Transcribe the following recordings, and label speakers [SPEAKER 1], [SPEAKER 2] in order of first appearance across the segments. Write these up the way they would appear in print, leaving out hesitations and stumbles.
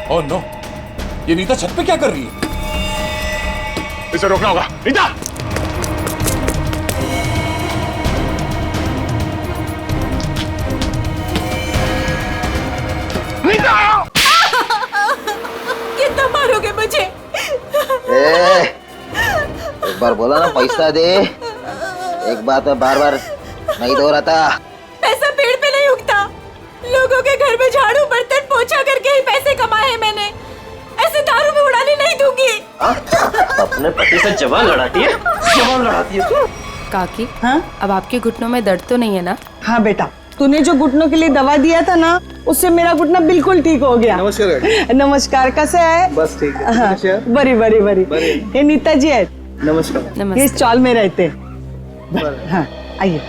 [SPEAKER 1] Oh no, ये नीता छत पे क्या कर रही है? इसे रोकना होगा। नीता! नीता!
[SPEAKER 2] कितना मारोगे मुझे?
[SPEAKER 3] एक बार बोला ना पैसा दे, एक बात में बार बार नहीं दोहराता।
[SPEAKER 2] पैसा पेड़ पे नहीं उगता। लोगों के घर में झाड़ू बर्तन पोछा करके ही पैसे कमाए हैं मैंने। ऐसे दारू में उड़ाने नहीं दूंगी।
[SPEAKER 3] अपने पति से जवान लड़ाती है, जवान लड़ाती है तू।
[SPEAKER 4] काकी,
[SPEAKER 5] हाँ
[SPEAKER 4] अब आपके घुटनों में दर्द तो नहीं है ना?
[SPEAKER 5] हाँ बेटा, तूने जो घुटनों के लिए दवा दिया था ना, उससे मेरा घुटना बिल्कुल ठीक हो गया।
[SPEAKER 6] नमस्कार।
[SPEAKER 5] नमस्कार, कैसे है?
[SPEAKER 6] बस ठीक है।
[SPEAKER 5] हाँ, बड़ी बड़ी बड़ी। ये नीता जी है,
[SPEAKER 6] नमस्कार।
[SPEAKER 5] ये
[SPEAKER 4] नमस्ते।
[SPEAKER 5] इस चौल में रहते। हाँ आइए।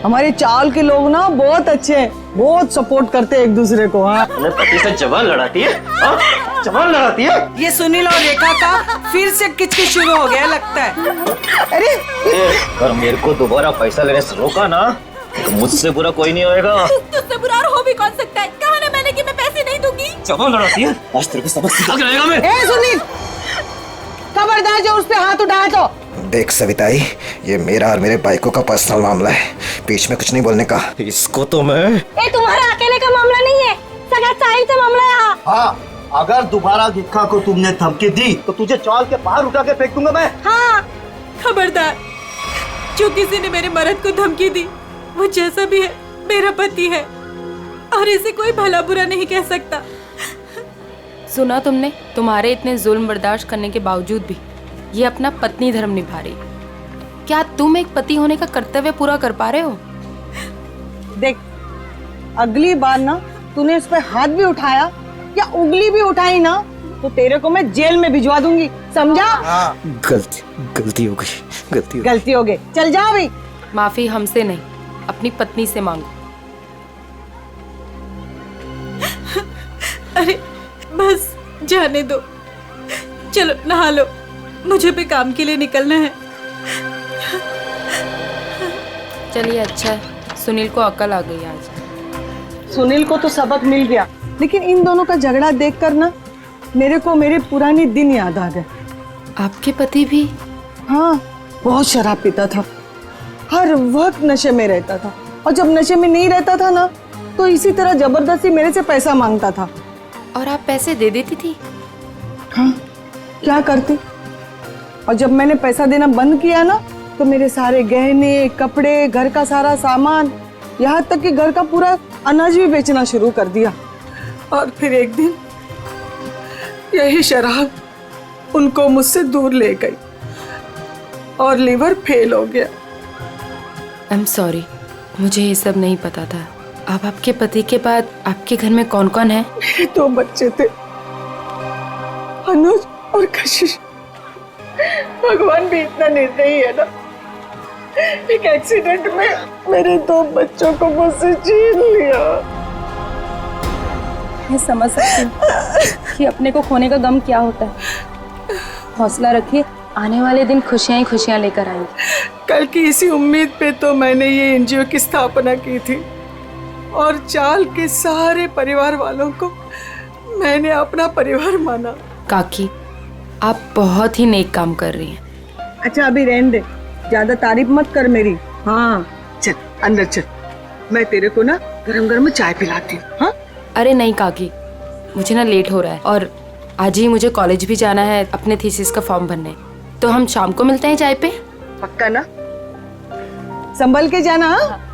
[SPEAKER 5] हमारे चावल के लोग ना बहुत अच्छे हैं, बहुत सपोर्ट करते हैं एक दूसरे को। हाँ,
[SPEAKER 3] अपने पति से जवान लड़ाती है, जवान लड़ाती है।
[SPEAKER 5] ये सुनील और रेखा का फिर से किचकिच शुरू हो गया लगता है। अरे
[SPEAKER 3] अगर मेरे को दोबारा पैसा लेने से रोका ना, तो मुझसे बुरा कोई नहीं होएगा।
[SPEAKER 2] तुझसे बुरा और हो भी कौन सकता है? कहा ना मैंने कि मैं पैसे नहीं दूंगी।
[SPEAKER 3] जवान लड़ाती है, आज तेरे को सबक सिखा के रहेगा मैं।
[SPEAKER 5] ए सुनील, खबरदार जो उस पे हाथ उठाया तो।
[SPEAKER 7] देख सविताई, ये मेरा और मेरे बाइकों का पर्सनल मामला है, बीच में कुछ नहीं बोलने का। इसको तो मैं
[SPEAKER 2] ये तुम्हारा अकेले का मामला नहीं है, सगा साहिल से मामला है। यहाँ
[SPEAKER 6] हाँ, अगर दोबारा गिक्का को तुमने धमकी दी तो तुझे चौल के बाहर उठा के फेंक दूंगा मैं।
[SPEAKER 2] हाँ, खबरदार, जो किसी ने मेरे मर्द को धमकी दी, वो जैसा भी है मेरा पति है और इसे कोई भला बुरा नहीं कह सकता।
[SPEAKER 4] सुना तुमने? तुम्हारे इतने जुल्म बर्दाश्त करने के बावजूद भी ये अपना पत्नी धर्म निभा रही। क्या तुम एक पति होने का कर्तव्य पूरा कर पा रहे हो?
[SPEAKER 5] देख, अगली बार ना तूने इस पे हाथ भी उठाया या उंगली भी उठाई ना, तो तेरे को मैं जेल में भिजवा दूंगी, समझा?
[SPEAKER 7] गलती हो गई।
[SPEAKER 5] गलती हो गई, चल जा भाई।
[SPEAKER 4] माफी हमसे नहीं, अपनी पत्नी से मांगो।
[SPEAKER 2] अरे बस जाने दो, चलो नहा लो, मुझे भी काम के लिए निकलना है।
[SPEAKER 4] चलिए, अच्छा है, सुनील को अकल आ गई आज।
[SPEAKER 5] सुनील को तो सबक मिल गया, लेकिन इन दोनों का झगड़ा देखकर ना मेरे को मेरे पुराने दिन याद आ गए।
[SPEAKER 4] आपके पति भी?
[SPEAKER 5] हाँ, बहुत शराब पीता था, हर वक्त नशे में रहता था, और जब नशे में नहीं रहता था ना, तो इसी तरह जबरदस्ती मेरे से पैसा मांगता था।
[SPEAKER 4] और आप पैसे दे देती थी?
[SPEAKER 5] हाँ, क्या करती? और जब मैंने पैसा देना बंद किया ना, तो मेरे सारे गहने, कपड़े, घर का सारा सामान, यहाँ तक कि घर का पूरा अनाज भी बेचना शुरू कर दिया। और फिर एक दिन यही शराब उनको मुझसे दूर ले गई और लीवर फेल हो गया।
[SPEAKER 4] आई एम सॉरी, मुझे ये सब नहीं पता था। अब आपके पति के बाद आपके घर में कौन कौन है?
[SPEAKER 5] मेरे 2 बच्चे थे, अनुज और कशिश। भगवान भी इतना निर्दयी है ना, एक एक्सीडेंट में मेरे 2 बच्चों को मुझसे छीन लिया।
[SPEAKER 8] मैं समझ सकती हूँ कि अपने को खोने का गम क्या होता है। हौसला रखिए, आने वाले दिन खुशियाँ ही खुशियाँ लेकर आएंगी।
[SPEAKER 5] कल की इसी उम्मीद पे तो मैंने ये एनजीओ की स्थापना की थी, और चाल के सारे परिवार वालों को मैंने अपना परिवार माना।
[SPEAKER 4] काकी, आप बहुत ही नेक काम कर रही हैं।
[SPEAKER 5] अच्छा अभी रहने दे, ज्यादा तारीफ मत कर मेरी। हाँ चल अंदर चल, मैं तेरे को ना गरम गरम चाय पिलाती हूँ। हाँ
[SPEAKER 4] अरे नहीं काकी, मुझे ना लेट हो रहा है और आज ही मुझे कॉलेज भी जाना है अपने थीसिस का फॉर्म भरने। तो हम शाम को मिलते हैं चाय पे?
[SPEAKER 5] पक्का ना? संभल के जाना। हाँ?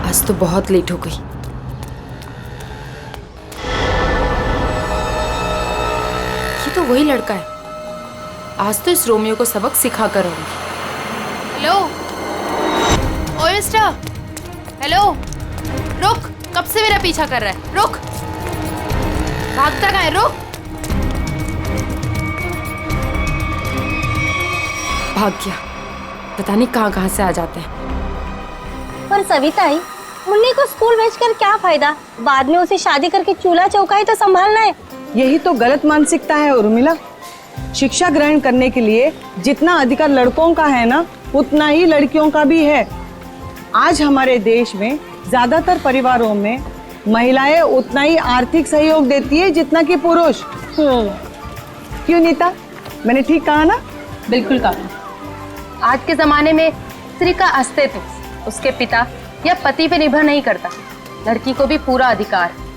[SPEAKER 4] आज तो बहुत लेट हो गई। ये तो वही लड़का है, आज तो इस रोमियो को सबक सिखा कर आऊंगी। हेलो ओए मिस्टर, हेलो, रुक, कब से मेरा पीछा कर रहा है? रुक, भागता कहाँ है? रुक, भाग गया, पता नहीं कहाँ कहाँ से आ जाते हैं।
[SPEAKER 9] पर सविताई, मुन्नी को स्कूल भेजकर क्या फायदा? बाद में उसे शादी करके चूल्हा चौका ही तो संभालना है।
[SPEAKER 5] यही तो गलत मानसिकता है उर्मिला। शिक्षा ग्रहण करने के लिए जितना अधिकार लड़कों का है ना, उतना ही लड़कियों का भी है। आज हमारे देश में ज्यादातर परिवारों में महिलाएं उतना ही आर्थिक सहयोग देती है जितना कि पुरुष। क्यों नीता, मैंने ठीक कहा ना?
[SPEAKER 8] बिल्कुल कहा। आज के जमाने में स्त्री का अस्तित्व उसके पिता या पति पे निर्भर नहीं करता। लड़की को भी पूरा अधिकार है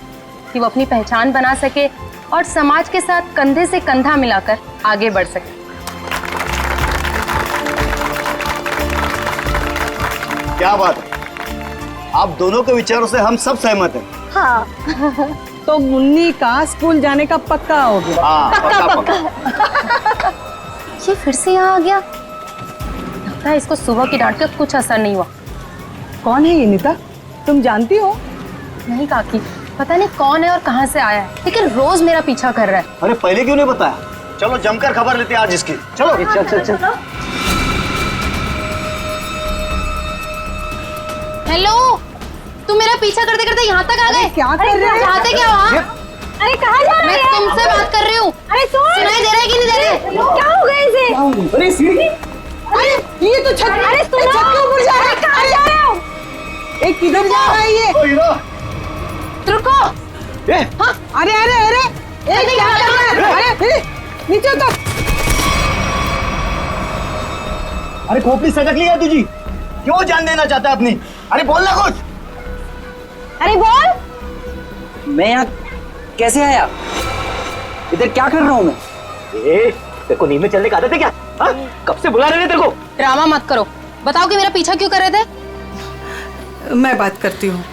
[SPEAKER 8] कि वो अपनी पहचान बना सके और समाज के साथ कंधे से कंधा मिलाकर आगे बढ़ सके।
[SPEAKER 6] क्या बात है, आप दोनों के विचारों से हम सब सहमत हैं।
[SPEAKER 9] हाँ।
[SPEAKER 5] तो मुन्नी का स्कूल जाने का पक्का हो गया।
[SPEAKER 6] पक्का।
[SPEAKER 8] ये फिर से यहाँ आ गया। लगता है इसको सुबह की डांट का कुछ असर नहीं हुआ।
[SPEAKER 5] कौन है ये नीता, तुम जानती हो?
[SPEAKER 8] नहीं काकी, पता नहीं कौन है और कहाँ से आया है, लेकिन रोज मेरा पीछा कर रहा है।
[SPEAKER 6] अरे पहले क्यों नहीं बताया? चलो जमकर खबर लेते हैं आज इसकी। चलो चल।
[SPEAKER 8] हेलो, तुम मेरा पीछा करते करते यहाँ तक आ गए?
[SPEAKER 5] क्या कर रहे हो?
[SPEAKER 8] चाहते क्या हो?
[SPEAKER 9] अरे कहाँ जा रहे
[SPEAKER 8] मैं
[SPEAKER 9] हैं?
[SPEAKER 8] तुमसे बात कर रही हूँ।
[SPEAKER 9] अरे
[SPEAKER 8] सुनाई दे रहा है कि नहीं दे रहा है?
[SPEAKER 9] क्या हो गया इसे?
[SPEAKER 6] अरे सीढ़ी।
[SPEAKER 5] अरे ये तो छत,
[SPEAKER 9] अरे सुनो,
[SPEAKER 5] छत के ऊपर जा रहा है।
[SPEAKER 9] कहाँ जा रहे हो?
[SPEAKER 5] एक किधर जा रहा है ये?
[SPEAKER 8] रुको।
[SPEAKER 5] अरे अरे अरे, एक क्या कर रहा है? अरे नीचे उतर।
[SPEAKER 6] अरे खोपड़ी सटक लिया तुझी, क्यों जान देना चाहता है अपनी? अरे बोल ना कुछ।
[SPEAKER 9] अरे बोल।
[SPEAKER 10] मैं यहाँ कैसे आया? इधर क्या कर रहा हूँ मैं?
[SPEAKER 6] तेरे को नींद में चलने का आदत है क्या? कब से बुला रहे हैं तेरे को?
[SPEAKER 8] ड्रामा मत करो, बताओ कि मेरा पीछा क्यों कर रहे थे?
[SPEAKER 5] मैं बात करती हूँ।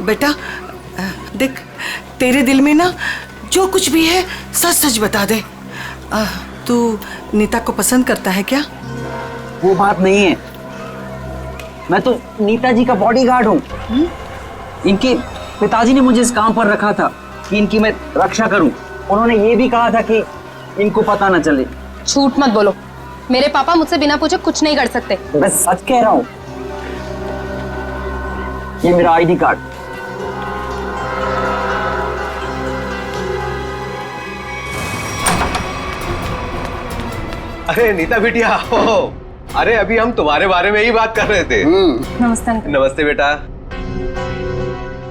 [SPEAKER 5] बेटा देख, तेरे दिल में ना जो कुछ भी है सच सच बता दे। तू नीता को पसंद करता है क्या?
[SPEAKER 10] वो बात नहीं है, मैं तो नीता जी का बॉडीगार्ड हूँ। इनके पिताजी ने मुझे इस काम पर रखा था कि इनकी मैं रक्षा करूं। उन्होंने ये भी कहा था कि इनको पता न चले।
[SPEAKER 8] झूठ मत बोलो, मेरे पापा मुझसे बिना पूछे कुछ नहीं कर सकते।
[SPEAKER 10] मैं सच कह रहा हूँ। ये मेरा आईडी कार्ड।
[SPEAKER 1] अरे नीता बिटिया, अरे अभी हम तुम्हारे बारे में ही बात कर रहे थे।
[SPEAKER 8] नमस्ते अंकल।
[SPEAKER 1] नमस्ते बेटा।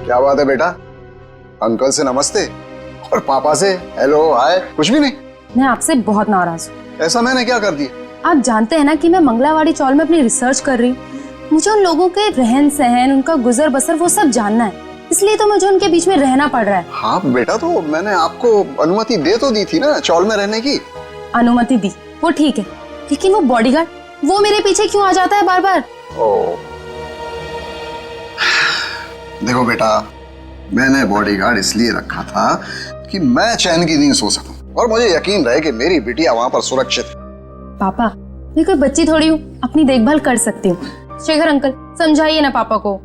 [SPEAKER 11] क्या बात है बेटा, अंकल से नमस्ते और पापा से हेलो हाय कुछ भी नहीं?
[SPEAKER 8] मैं आपसे बहुत नाराज हूँ।
[SPEAKER 11] ऐसा मैंने क्या कर दिया?
[SPEAKER 8] आप जानते हैं ना कि मैं मंगलावाड़ी चौल में अपनी रिसर्च कर रही हूँ। मुझे उन लोगों के रहन सहन, उनका गुजर बसर वो सब जानना है, इसलिए तो मुझे उनके बीच में रहना पड़ रहा है।
[SPEAKER 11] हाँ बेटा, तो मैंने आपको अनुमति दे तो दी थी ना चौल में रहने की।
[SPEAKER 8] अनुमति दी, वो ठीक है, लेकिन वो बॉडीगार्ड, वो मेरे पीछे क्यों आ जाता है बार बार?
[SPEAKER 11] देखो बेटा, मैंने बॉडीगार्ड इसलिए रखा था कि मैं चैन की नींद सो सकूं और मुझे यकीन रहे कि मेरी बिटिया वहां पर सुरक्षित है।
[SPEAKER 8] पापा, मैं कोई बच्ची थोड़ी हूँ, अपनी देखभाल कर सकती हूँ। शेखर अंकल, समझाइए ना पापा को।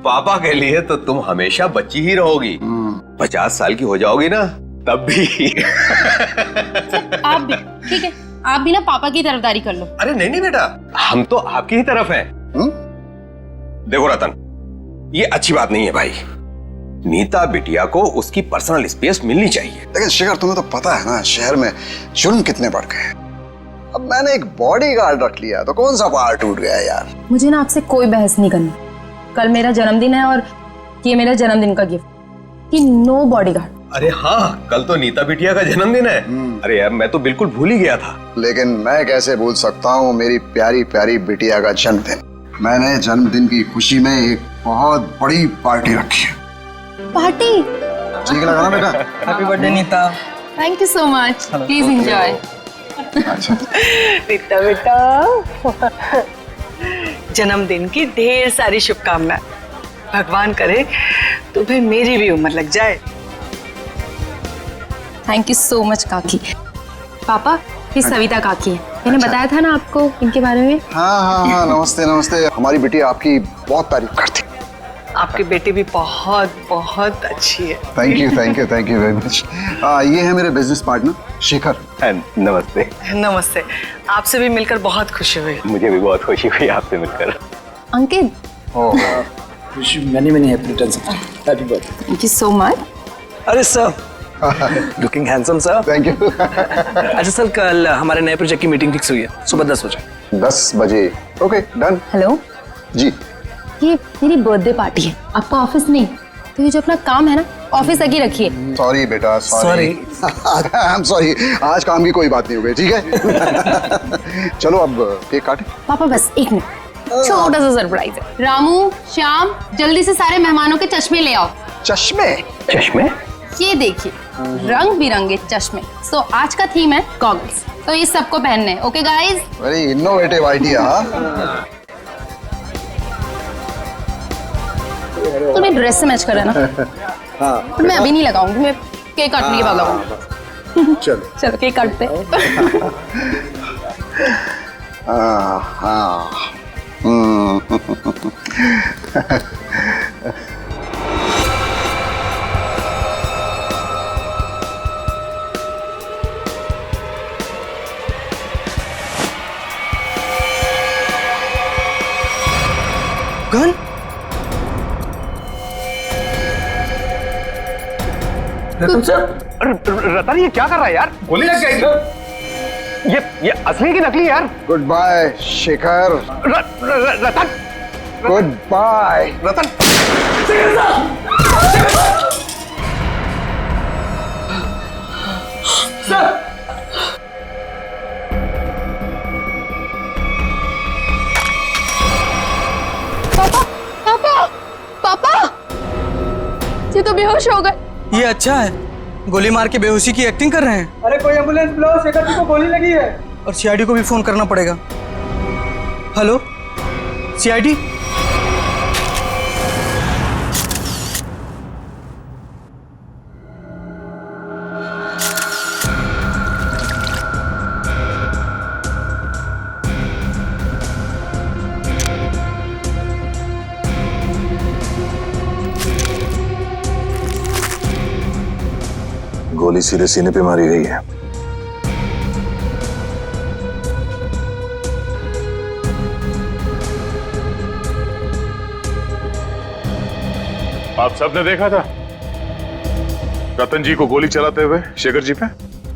[SPEAKER 1] पापा के लिए तो तुम हमेशा बच्ची ही रहोगी। 50 साल की हो जाओगी ना तब भी।
[SPEAKER 8] आप भी ठीक है, आप भी ना पापा की तरफदारी कर लो।
[SPEAKER 1] अरे नहीं नहीं बेटा, हम तो आपकी ही तरफ हैं। देखो रतन, ये अच्छी बात नहीं है भाई। नीता बिटिया को उसकी पर्सनल स्पेस मिलनी चाहिए।
[SPEAKER 11] लेकिन शेखर, तुम्हें तो पता है ना शहर में जुर्म कितने बढ़ गए। अब मैंने एक बॉडीगार्ड रख लिया तो कौन सा पहाड़ टूट गया यार।
[SPEAKER 8] मुझे ना आपसे कोई बहस नहीं करनी। कल मेरा जन्मदिन है और ये मेरा जन्मदिन का गिफ्ट कि नो बॉडीगार्ड।
[SPEAKER 1] अरे हाँ, कल तो नीता बिटिया का जन्मदिन है। अरे यार, मैं तो बिल्कुल भूल ही गया था।
[SPEAKER 11] लेकिन मैं कैसे भूल सकता हूँ मेरी प्यारी प्यारी बिटिया का जन्मदिन। मैंने जन्मदिन की खुशी में एक बहुत बड़ी पार्टी रखी है।
[SPEAKER 8] पार्टी?
[SPEAKER 11] ठीक लगा ना बेटा?
[SPEAKER 10] Happy birthday Neeta.
[SPEAKER 8] Thank you so much, please enjoy.
[SPEAKER 5] Neeta बेटा, जन्मदिन की ढेर सारी शुभकामनाएं। भगवान करे तुम्हें मेरी भी उम्र लग जाए।
[SPEAKER 8] थैंक यू सो मच काकी। पापा, ये सविता काकी है, मैंने बताया था ना आपको इनके बारे में।
[SPEAKER 11] हाँ, नमस्ते नमस्ते। हमारी बिटिया आपकी बहुत तारीफ करती।
[SPEAKER 5] आपकी बेटी भी बहुत बहुत अच्छी है।
[SPEAKER 11] Thank you very much. ये है मेरे बिजनेस पार्टनर शेखर।
[SPEAKER 1] नमस्ते।
[SPEAKER 5] नमस्ते, आपसे भी मिलकर बहुत खुशी हुई।
[SPEAKER 1] मुझे भी बहुत खुशी हुई आपसे मिलकर।
[SPEAKER 8] Ankit,
[SPEAKER 10] many happy returns of happy birthday.
[SPEAKER 8] Thank you so much.
[SPEAKER 10] अरे sir, looking handsome sir.
[SPEAKER 11] Thank you.
[SPEAKER 10] अच्छा सर, कल हमारे नए प्रोजेक्ट की मीटिंग फिक्स हुई है, सुबह 10 बजे।
[SPEAKER 11] 10 बजे, ओके डन।
[SPEAKER 8] हेलो
[SPEAKER 11] जी,
[SPEAKER 8] ये मेरी बर्थडे पार्टी है, आपका ऑफिस नहीं। तो ये जो अपना काम है ना, ऑफिस आगे रखिए।
[SPEAKER 11] सॉरी बेटा, सॉरी। आई एम सॉरी, आज काम की कोई बात नहीं हो गई, ठीक है। चलो अब केक काटे।
[SPEAKER 8] पापा बस एक मिनट, छोटा सा सरप्राइज है। रामू, श्याम, जल्दी से सारे मेहमानों के चश्मे ले आओ।
[SPEAKER 11] चश्मे?
[SPEAKER 1] चश्मे?
[SPEAKER 8] ये देखिए, रंग बिरंगे चश्मे। सो आज का थीम है गॉगल्स, तो ये सबको पहनने हैं। Okay guys?
[SPEAKER 11] Very innovative idea.
[SPEAKER 8] तुम्हें ड्रेस से मैच कर रहा है ना? हाँ। मैं अभी नहीं लगाऊंगी, मैं केक काटने के बाद लगाऊंगी।
[SPEAKER 11] चलो
[SPEAKER 8] चलो केक काटते हैं।
[SPEAKER 11] हाँ।
[SPEAKER 5] गन?
[SPEAKER 1] रतन ये क्या कर रहा है यार? गोली लग गई। ये असली की नकली यार।
[SPEAKER 11] Good bye Shekhar.
[SPEAKER 1] Ratan,
[SPEAKER 11] good bye
[SPEAKER 1] Ratan.
[SPEAKER 8] पापा, ये तो बेहोश हो गए।
[SPEAKER 12] ये अच्छा है, गोली मार के बेहोशी की एक्टिंग कर रहे हैं। अरे कोई एम्बुलेंस बुलाओ, शेखर जी को गोली लगी है। और सीआईडी को भी फोन करना पड़ेगा। Hello CID?
[SPEAKER 13] गोली सीधे सीने पे मारी गई है।
[SPEAKER 14] आप सबने देखा था रतन जी को गोली चलाते हुए शेखर जी पे?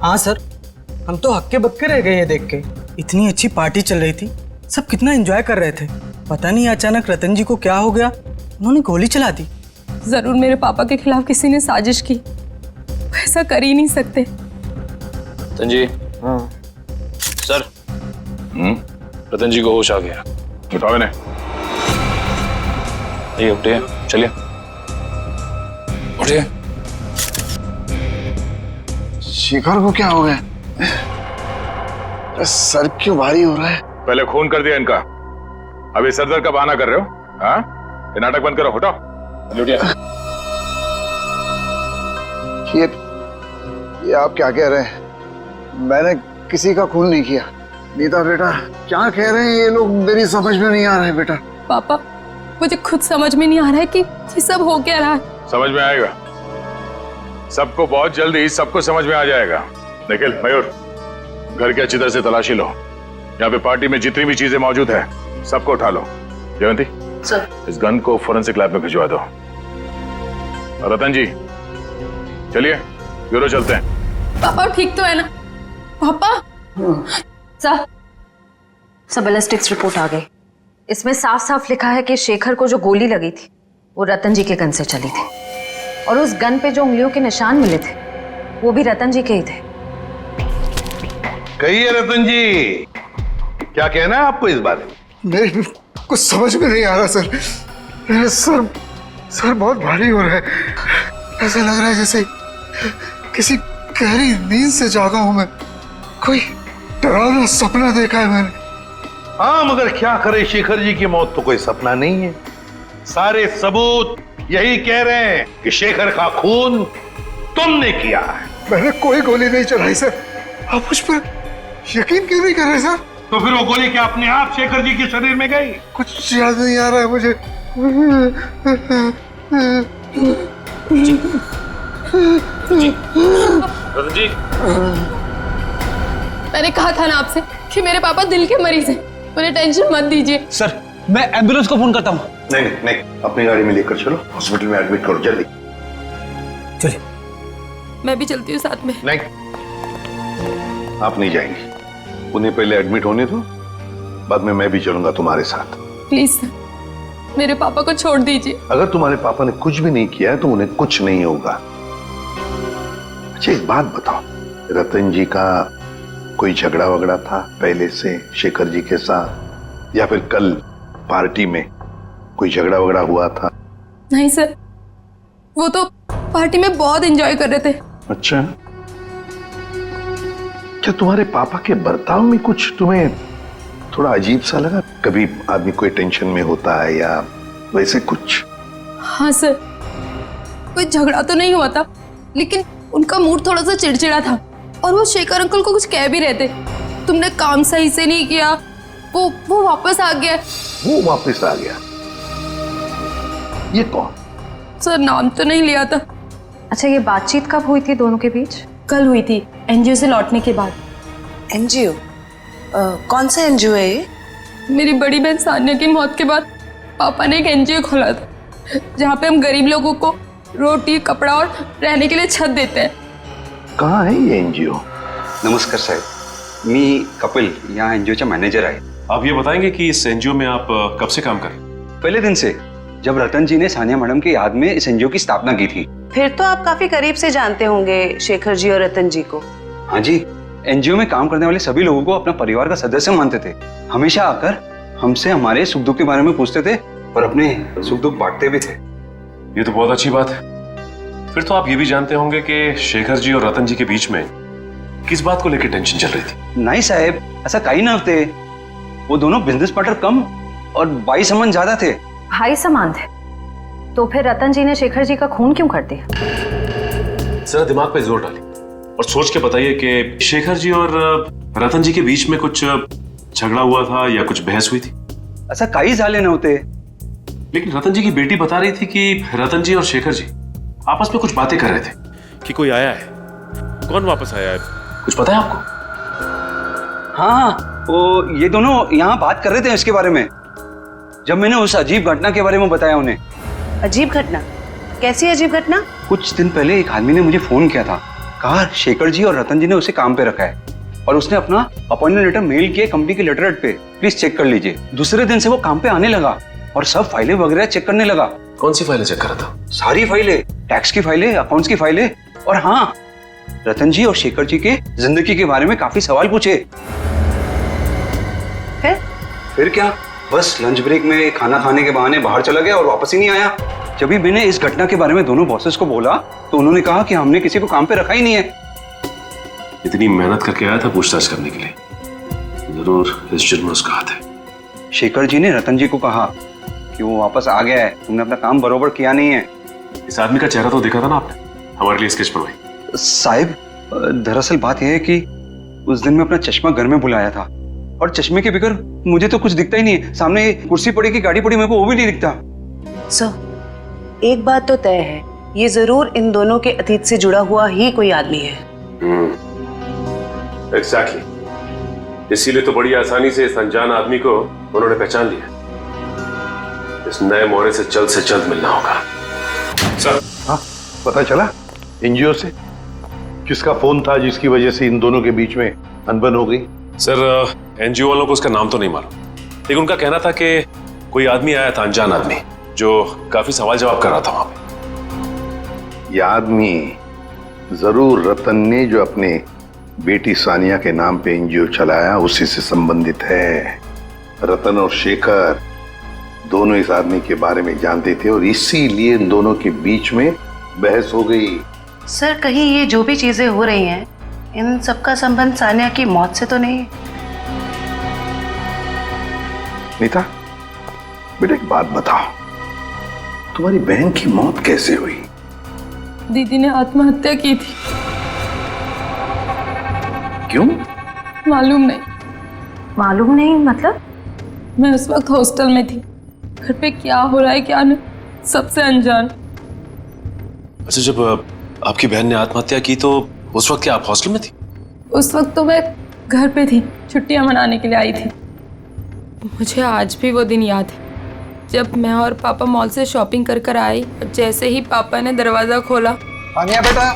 [SPEAKER 12] हाँ सर, हम तो हक्के बक्के रह गए ये देख के। इतनी अच्छी पार्टी चल रही थी, सब कितना एंजॉय कर रहे थे। पता नहीं अचानक रतन जी को क्या हो गया, उन्होंने गोली चला दी।
[SPEAKER 8] जरूर मेरे पापा के खिलाफ किसी ने साजिश की, ऐसा कर ही नहीं सकते।
[SPEAKER 15] रतन जी। सर, रतन जी को होश आ गया।
[SPEAKER 14] उठाओ इन्हें।
[SPEAKER 15] ये उठिए, चलिए उठिए।
[SPEAKER 11] शेखर को क्या हो गया? सर क्यों भारी हो रहा है?
[SPEAKER 14] पहले खून कर दिया इनका, अभी सर दर्द का बहाना कर रहे हो? हाँ, ये नाटक बंद करो, उठाओ। उठिए।
[SPEAKER 11] ये आप क्या कह रहे हैं? मैंने किसी का खून नहीं किया। नीता बेटा, क्या कह रहे हैं ये लोग? मेरी समझ में नहीं आ रहा है बेटा।
[SPEAKER 8] पापा, मुझे खुद समझ में नहीं आ रहा है कि ये सब हो क्या रहा है।
[SPEAKER 14] समझ में आएगा, सबको बहुत जल्दी सबको समझ में आ जाएगा। निखिल, मयूर, घर की अच्छी तरह से तलाशी लो। यहाँ पे पार्टी में जितनी भी चीजें मौजूद है सबको उठा लो। जयंती
[SPEAKER 8] सर,
[SPEAKER 14] इस गन को फोरेंसिक लैब में भिजवा दो। रतन जी चलिए ब्यूरो चलते हैं।
[SPEAKER 8] पापा ठीक तो है ना? पापा
[SPEAKER 16] सर, सब बैलिस्टिक्स रिपोर्ट आ गई। इसमें साफ साफ लिखा है कि शेखर को जो गोली लगी थी वो रतन जी के गन से चली थी, और उस गन पे जो उंगलियों के निशान मिले थे वो भी रतन जी के ही थे।
[SPEAKER 17] कहिए रतन जी, क्या कहना है आपको इस बारे में?
[SPEAKER 11] मेरे कुछ समझ में नहीं आ रहा सर। मेरा सर बहुत भारी हो रहा है। ऐसा लग रहा है जैसे किसी गहरी नींद से जागा हूं मैं। कोई डरावना सपना देखा है मैंने।
[SPEAKER 17] हाँ, मगर क्या करे, शेखर जी की मौत तो कोई सपना नहीं है। सारे सबूत यही कह रहे हैं कि शेखर का खून तुमने किया है।
[SPEAKER 11] मैंने कोई गोली नहीं चलाई सर। आप मुझ पर यकीन क्यों नहीं कर रहे सर?
[SPEAKER 17] तो फिर वो गोली क्या अपने आप शेखर जी के शरीर में गई?
[SPEAKER 11] कुछ याद नहीं आ रहा है मुझे।
[SPEAKER 15] रतन जी,
[SPEAKER 8] मैंने कहा था ना आपसे कि मेरे पापा दिल के मरीज हैं, उन्हें टेंशन मत दीजिए।
[SPEAKER 12] सर, मैं एम्बुलेंस को फोन करता हूँ।
[SPEAKER 17] नहीं, अपनी गाड़ी में लेकर चलो, हॉस्पिटल में एडमिट करो जल्दी।
[SPEAKER 12] चलिए।
[SPEAKER 8] मैं भी चलती हूँ साथ में।
[SPEAKER 17] नहीं, आप नहीं जाएंगी। उन्हें पहले एडमिट होने दो, बाद में मैं भी चलूंगा तुम्हारे साथ।
[SPEAKER 8] प्लीज सर,
[SPEAKER 4] मेरे पापा को छोड़ दीजिए।
[SPEAKER 17] अगर तुम्हारे पापा ने कुछ भी नहीं किया है तो उन्हें कुछ नहीं होगा। अच्छा एक बात बताओ, रतन जी का कोई झगड़ा वगड़ा था पहले से शेखर जी के साथ, या फिर कल पार्टी में कोई झगड़ा वगड़ा हुआ था?
[SPEAKER 4] नहीं सर, वो तो पार्टी में बहुत एंजॉय कर रहे थे।
[SPEAKER 17] अच्छा, क्या तुम्हारे पापा के बर्ताव में कुछ तुम्हें थोड़ा अजीब सा लगा? कभी आदमी कोई टेंशन में होता है या वैसे कुछ?
[SPEAKER 4] हाँ सर, कोई झगड़ा तो नहीं हुआ था, लेकिन उनका मूड थोड़ा सा चिड़चिड़ा था और वो शेखर अंकल को कुछ कह भी रहे थे। तुमने काम सही से नहीं किया, वो वापस आ गया।
[SPEAKER 17] वो वापस आ गया? ये कौन?
[SPEAKER 4] सर नाम तो नहीं लिया था।
[SPEAKER 16] अच्छा, ये बातचीत कब हुई थी दोनों के बीच?
[SPEAKER 4] कल हुई थी, एनजीओ से लौटने के बाद।
[SPEAKER 5] एनजीओ? कौन सा एनजीओ है ये?
[SPEAKER 4] मेरी बड़ी बहन सानिया की मौत के बाद पापा ने एक एनजीओ खोला था, जहाँ पे हम गरीब लोगों को रोटी, कपड़ा और रहने के लिए छत देते हैं।
[SPEAKER 17] कहाँ है ये एनजीओ?
[SPEAKER 18] नमस्कार साहेब, मी कपिल, यहाँ एनजीओ मॅनेजर आहे।
[SPEAKER 15] आप ये बताएंगे कि इस एनजीओ में आप कब से काम कर रहे हैं?
[SPEAKER 18] पहले दिन से, जब रतन जी ने सानिया मैडम की याद में इस एनजीओ की स्थापना की थी।
[SPEAKER 5] फिर तो आप काफी करीब से जानते होंगे शेखर जी और रतन जी को।
[SPEAKER 18] हाँ जी, एनजीओ में काम करने वाले सभी लोगों को अपना परिवार का सदस्य मानते थे। हमेशा आकर हमसे हमारे सुख दुख के बारे में पूछते थे और अपने सुख दुख बांटते भी थे।
[SPEAKER 15] ये तो बहुत अच्छी बात है। फिर तो आप ये भी जानते होंगे कि शेखर जी और रतन जी के बीच में किस बात को लेकर टेंशन चल रही थी?
[SPEAKER 18] नहीं साहब, ऐसा कहीं ना थे। वो दोनों बिजनेस पार्टनर कम और भाई संबंध ज्यादा थे।
[SPEAKER 16] भाई समान थे? तो फिर रतन जी ने शेखर जी का खून क्यों कर दिया?
[SPEAKER 15] जरा दिमाग पे जोर डालिए और सोच के बताइए कि शेखर जी और रतन जी के बीच में कुछ झगड़ा हुआ था या कुछ बहस हुई थी?
[SPEAKER 18] ऐसा कई झाले नव्हते।
[SPEAKER 15] लेकिन रतन जी की बेटी बता रही थी कि रतन जी और शेखर जी आपस में कुछ बातें कर रहे थे कि कोई आया है। कौन वापस आया है, कुछ पता है आपको?
[SPEAKER 18] हाँ, वो ये दोनों यहाँ बात कर रहे थे इसके बारे में, जब मैंने उस अजीब घटना के बारे में बताया उन्हें।
[SPEAKER 5] अजीब घटना? कैसी अजीब घटना?
[SPEAKER 18] कुछ दिन पहले एक आदमी ने मुझे फोन किया था, कहा शेखर जी और रतन जी ने उसे काम पे रखा है और उसने अपना अपॉइंटमेंट लेटर मेल किया कंपनी के लेटरहेड पे, प्लीज चेक कर लीजिए। दूसरे दिन से वो काम पे आने लगा और सब फाइलें वगैरह चेक करने लगा।
[SPEAKER 15] कौन सी फाइलें चेक कर रहा था?
[SPEAKER 18] सारी फाइलें, टैक्स की फाइलें, अकाउंट्स की फाइलें, और हाँ, रतन जी और शेखर जी के जिंदगी के बारे में काफी सवाल पूछे। फिर क्या, बस लंच ब्रेक में खाना खाने के बहाने बाहर चला गया और वापस ही नहीं आया। जब भी मैंने इस घटना के बारे में दोनों बॉसेस को बोला तो उन्होंने कहा कि हमने किसी को काम पे रखा ही नहीं है।
[SPEAKER 15] इतनी मेहनत करके आया था पूछताछ करने के लिए, जरूर इस जुर्म में उसका हाथ है।
[SPEAKER 18] शेखर जी ने रतन जी को कहा कि वो वापस आ गया है, तुमने अपना काम बरोबर किया नहीं है।
[SPEAKER 15] इस आदमी का चेहरा तो देखा था ना आपने, हमारे लिए स्केच बनवाई।
[SPEAKER 18] साहिब, दरअसल बात यह है कि उस दिन मैं अपना चश्मा घर में भुलाया था और चश्मे के बगैर मुझे तो कुछ दिखता ही नहीं है। सामने कुर्सी पड़ी की गाड़ी पड़ी, मेरे को वो भी नहीं दिखता।
[SPEAKER 5] सर, एक बात तो तय है, ये जरूर इन दोनों के अतीत से जुड़ा हुआ ही कोई आदमी है।
[SPEAKER 15] एग्जैक्टली, इसीलिए तो बड़ी आसानी से इस अनजान आदमी को उन्होंने पहचान लिया। इस नए मोहरे से जल्द मिलना होगा। सर,
[SPEAKER 17] हाँ, पता चला एनजीओ से किसका फोन था जिसकी वजह से इन दोनों के बीच में अनबन हो गई?
[SPEAKER 15] सर, एनजीओ वालों को उसका नाम तो नहीं मालूम, लेकिन उनका कहना था कि कोई आदमी आया था, अनजान आदमी, जो काफी सवाल जवाब कर रहा था वहां पे।
[SPEAKER 17] यह आदमी जरूर रतन ने जो अपने बेटी सानिया के नाम पे एनजीओ चलाया उसी से संबंधित है। रतन और शेखर दोनों इस आदमी के बारे में जानते थे और इसीलिए इन दोनों के बीच में बहस हो गई।
[SPEAKER 5] सर, कहीं ये जो भी चीजें हो रही हैं, इन सबका संबंध सानिया की मौत से तो नहीं?
[SPEAKER 17] नीता, बेटा एक बात बताओ, तुम्हारी बहन की मौत कैसे हुई?
[SPEAKER 4] दीदी ने आत्महत्या की थी।
[SPEAKER 17] क्यों?
[SPEAKER 4] मालूम नहीं।
[SPEAKER 16] मालूम नहीं मतलब?
[SPEAKER 4] मैं उस वक्त हॉस्टल में थी, घर पे क्या हो रहा है क्या नहीं, सबसे अनजान।
[SPEAKER 15] अच्छा, जब आपकी बहन ने आत्महत्या की तो उस वक्त क्या आप हॉस्टल में थी?
[SPEAKER 4] उस वक्त तो मैं घर पे थी, छुट्टियां मनाने के लिए आई थी। मुझे आज भी वो दिन याद है जब मैं और पापा मॉल से शॉपिंग कर आई और जैसे ही पापा ने दरवाजा खोला।
[SPEAKER 7] सानिया बेटा,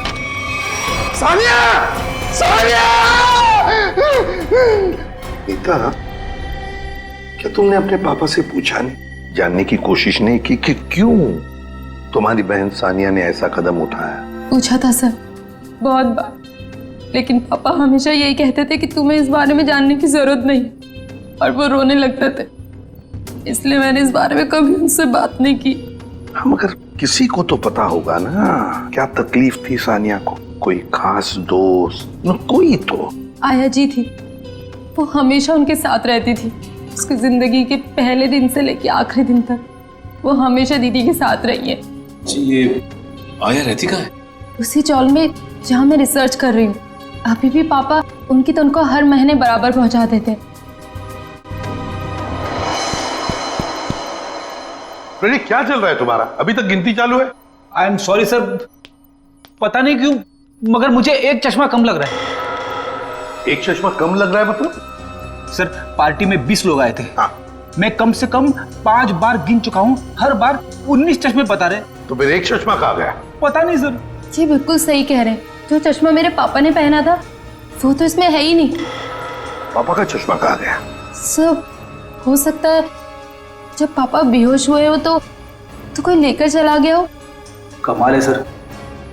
[SPEAKER 7] सानिया, सानिया!
[SPEAKER 17] नीता, क्या तुमने अपने पापा से पूछा नहीं जानने की कोशिश नहीं की कि क्यों तुम्हारी बहन सानिया ने ऐसा कदम उठाया?
[SPEAKER 8] पूछा था सर, बहुत बार, लेकिन पापा हमेशा यही कहते थे कि तुम्हें इस बारे में जानने की जरूरत नहीं, और वो रोने लगते थे। इसलिए मैंने इस बारे में कभी उनसे बात नहीं की।
[SPEAKER 17] मगर किसी को तो पता होगा ना क्या तकलीफ थी सानिया को? कोई खास दोस्त न कोई तो?
[SPEAKER 8] आया जी थी, वो हमेशा उनके साथ रहती थी। उसकी जिंदगी के पहले दिन से लेके आखिरी दिन तक वो हमेशा दीदी के साथ रही है।
[SPEAKER 15] जी, ये आया रहती कहाँ है?
[SPEAKER 8] उसी चौल में जहाँ मैं रिसर्च कर रही हूँ। अभी भी पापा उनकी तनख्वाह हर महीने बराबर पहुँचा देते।
[SPEAKER 17] प्रदीप, क्या चल रहा है तुम्हारा? अभी तक गिनती चालू है?
[SPEAKER 10] आई एम सॉरी सर, पता नहीं क्यों मगर मुझे एक चश्मा कम लग रहा है।
[SPEAKER 17] एक चश्मा कम लग रहा है मतलब?
[SPEAKER 10] सर, पार्टी में 20 लोग आए थे। मैं कम से कम 5 बार गिन चुका हूँ, हर बार 19 चश्मे बता रहे।
[SPEAKER 17] तो फिर एक चश्मा कहाँ गया?
[SPEAKER 10] पता नहीं सर।
[SPEAKER 8] जी बिल्कुल सही कह रहे हैं, जो चश्मा मेरे पापा ने पहना था वो तो इसमें है ही नहीं।
[SPEAKER 17] पापा का चश्मा कहाँ गया?
[SPEAKER 8] सब हो सकता है जब पापा बेहोश हुए हो तो कोई लेकर चला गया हो।
[SPEAKER 10] कमाल है सर,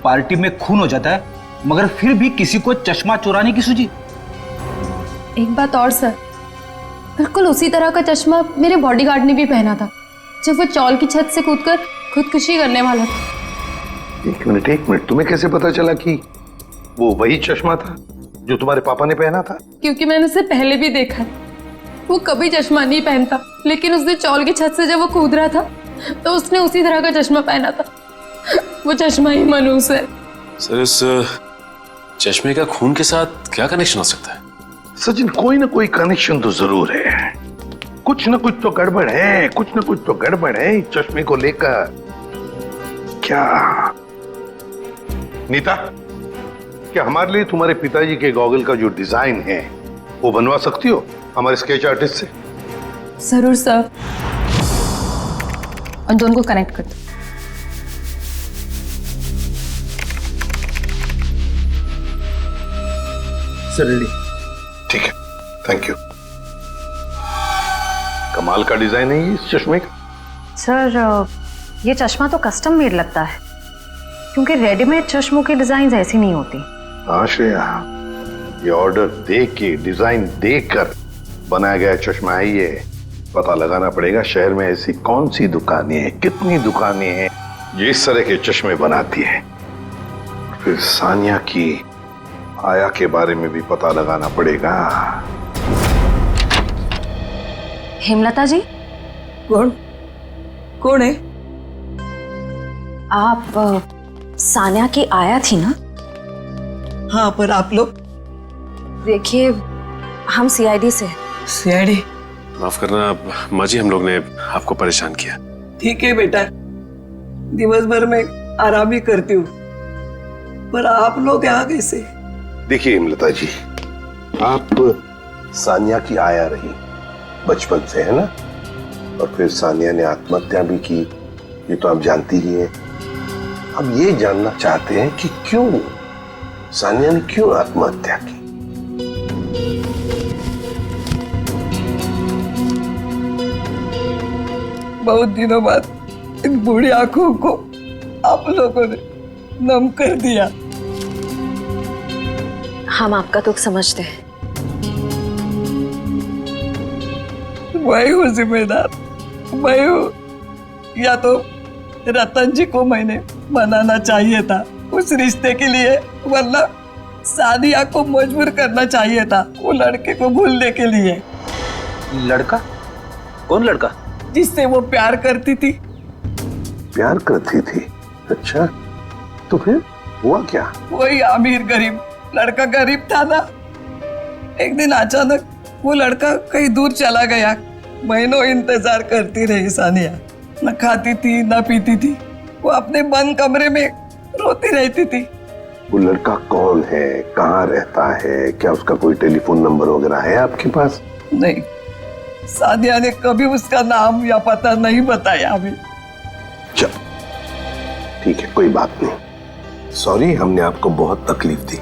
[SPEAKER 10] पार्टी में खून हो जाता है मगर फिर भी किसी को चश्मा चुराने की सूझी।
[SPEAKER 8] एक बात और सर, बिल्कुल उसी तरह का चश्मा मेरे बॉडीगार्ड ने भी पहना था जब वो चौल की छत से कूदकर खुदकुशी करने वाला था।
[SPEAKER 17] एक मिनट, तुम्हें कैसे पता चला कि वो वही चश्मा था जो तुम्हारे पापा ने पहना था?
[SPEAKER 8] क्योंकि मैंने उसे पहले भी देखा। वो कभी चश्मा नहीं पहनता, लेकिन उसने चौल की छत से जब वो कूद रहा था तो उसने उसी तरह का चश्मा पहना था। वो चश्मा ही मनूस है।
[SPEAKER 15] सर, इस चश्मे का खून के साथ क्या कनेक्शन हो सकता है?
[SPEAKER 17] सचिन, कोई ना कोई कनेक्शन तो जरूर है। कुछ ना कुछ तो गड़बड़ है, कुछ ना कुछ तो गड़बड़ है इस चश्मे को लेकर। क्या नीता, क्या हमारे लिए तुम्हारे पिताजी के गॉगल का जो डिजाइन है वो बनवा सकती हो हमारे स्केच आर्टिस्ट से?
[SPEAKER 8] जरूर सर। और दोनों को कनेक्ट कर दो।
[SPEAKER 17] ठीक है, थैंक यू। कमाल का डिजाइन है ये इस चश्मे का।
[SPEAKER 16] सर, ये चश्मा तो कस्टम मेड लगता है, क्योंकि रेडीमेड चश्मों की डिजाइन ऐसी नहीं होती।
[SPEAKER 17] हाँ श्रेया, ये ऑर्डर दे के डिजाइन देकर बनाया गया चश्मा है ये। पता लगाना पड़ेगा शहर में ऐसी कौन सी दुकानें हैं, कितनी दुकानें हैं जो इस तरह के चश्मे बनाती है। फिर सानिया की आया के बारे में भी पता लगाना पड़ेगा।
[SPEAKER 16] हेमलता जी?
[SPEAKER 5] कौन है?
[SPEAKER 16] आप सानिया की आया थी ना?
[SPEAKER 5] हाँ, पर आप लोग?
[SPEAKER 16] देखिए, हम सीआईडी से।
[SPEAKER 5] सीआईडी?
[SPEAKER 15] माफ करना माँ जी, हम लोग ने आपको परेशान किया।
[SPEAKER 5] ठीक है बेटा, दिवस भर में आराम ही करती हूँ, पर आप लोग यहाँ कैसे?
[SPEAKER 17] देखिए हेमलता जी, आप सानिया की आया रही बचपन से, है ना? और फिर सानिया ने आत्महत्या भी की, ये तो आप जानती ही हैं। अब ये जानना चाहते हैं कि क्यों सानिया ने क्यों आत्महत्या की।
[SPEAKER 5] बहुत दिनों बाद इन बूढ़ी आंखों को आप लोगों ने नम कर दिया।
[SPEAKER 16] हम आपका दुख समझते हैं।
[SPEAKER 5] मैं हूँ जिम्मेदार, मैं हूँ। या तो रतन जी को मैंने मनाना चाहिए था उस रिश्ते के लिए, वरना सानिया को मजबूर करना चाहिए था वो लड़के को भूलने के लिए।
[SPEAKER 10] लड़का? कौन लड़का?
[SPEAKER 5] जिससे वो प्यार करती थी।
[SPEAKER 17] प्यार करती थी? अच्छा, तो फिर हुआ क्या?
[SPEAKER 5] वही अमीर गरीब लड़का गरीब था ना। एक दिन अचानक वो लड़का कहीं दूर चला गया। महीनों इंतजार करती रही सानिया, न खाती थी न पीती थी। वो अपने बंद कमरे में रोती रहती थी।
[SPEAKER 17] वो लड़का कौन है, कहाँ रहता है, क्या उसका कोई टेलीफोन नंबर वगैरह है आपके पास?
[SPEAKER 5] नहीं, सानिया ने कभी उसका नाम या पता नहीं बताया अभी।
[SPEAKER 17] चल ठीक है, कोई बात नहीं। सॉरी, हमने आपको बहुत तकलीफ दी।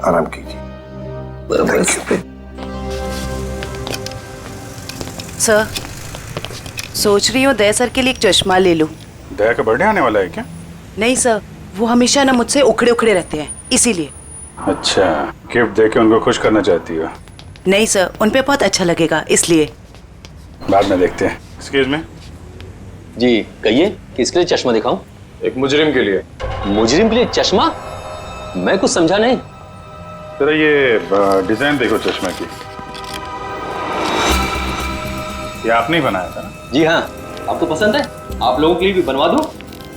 [SPEAKER 17] आराम कीजिए।
[SPEAKER 16] सर,
[SPEAKER 19] सोच रही हूँ दया सर के लिए एक चश्मा ले लूँ।
[SPEAKER 14] दया का बर्थडे आने वाला है क्या?
[SPEAKER 19] नहीं सर, वो हमेशा ना मुझसे उखड़े उखड़े रहते हैं, इसीलिए।
[SPEAKER 14] अच्छा, गिफ्ट देके उनको खुश करना चाहती हो?
[SPEAKER 19] नहीं सर, उन पे बहुत अच्छा लगेगा, इसलिए।
[SPEAKER 14] बाद में देखते हैं। एक्सक्यूज मी
[SPEAKER 20] जी, कहिए किसके लिए चश्मा दिखाऊं?
[SPEAKER 15] एक मुजरिम के लिए।
[SPEAKER 20] मुजरिम के लिए चश्मा? मैं कुछ समझा नहीं।
[SPEAKER 14] जरा ये डिजाइन देखो चश्मे की। ये आपने ही बनाया था ना?
[SPEAKER 20] जी हाँ, आपको पसंद है? आप लोगों के लिए भी बनवा दूं?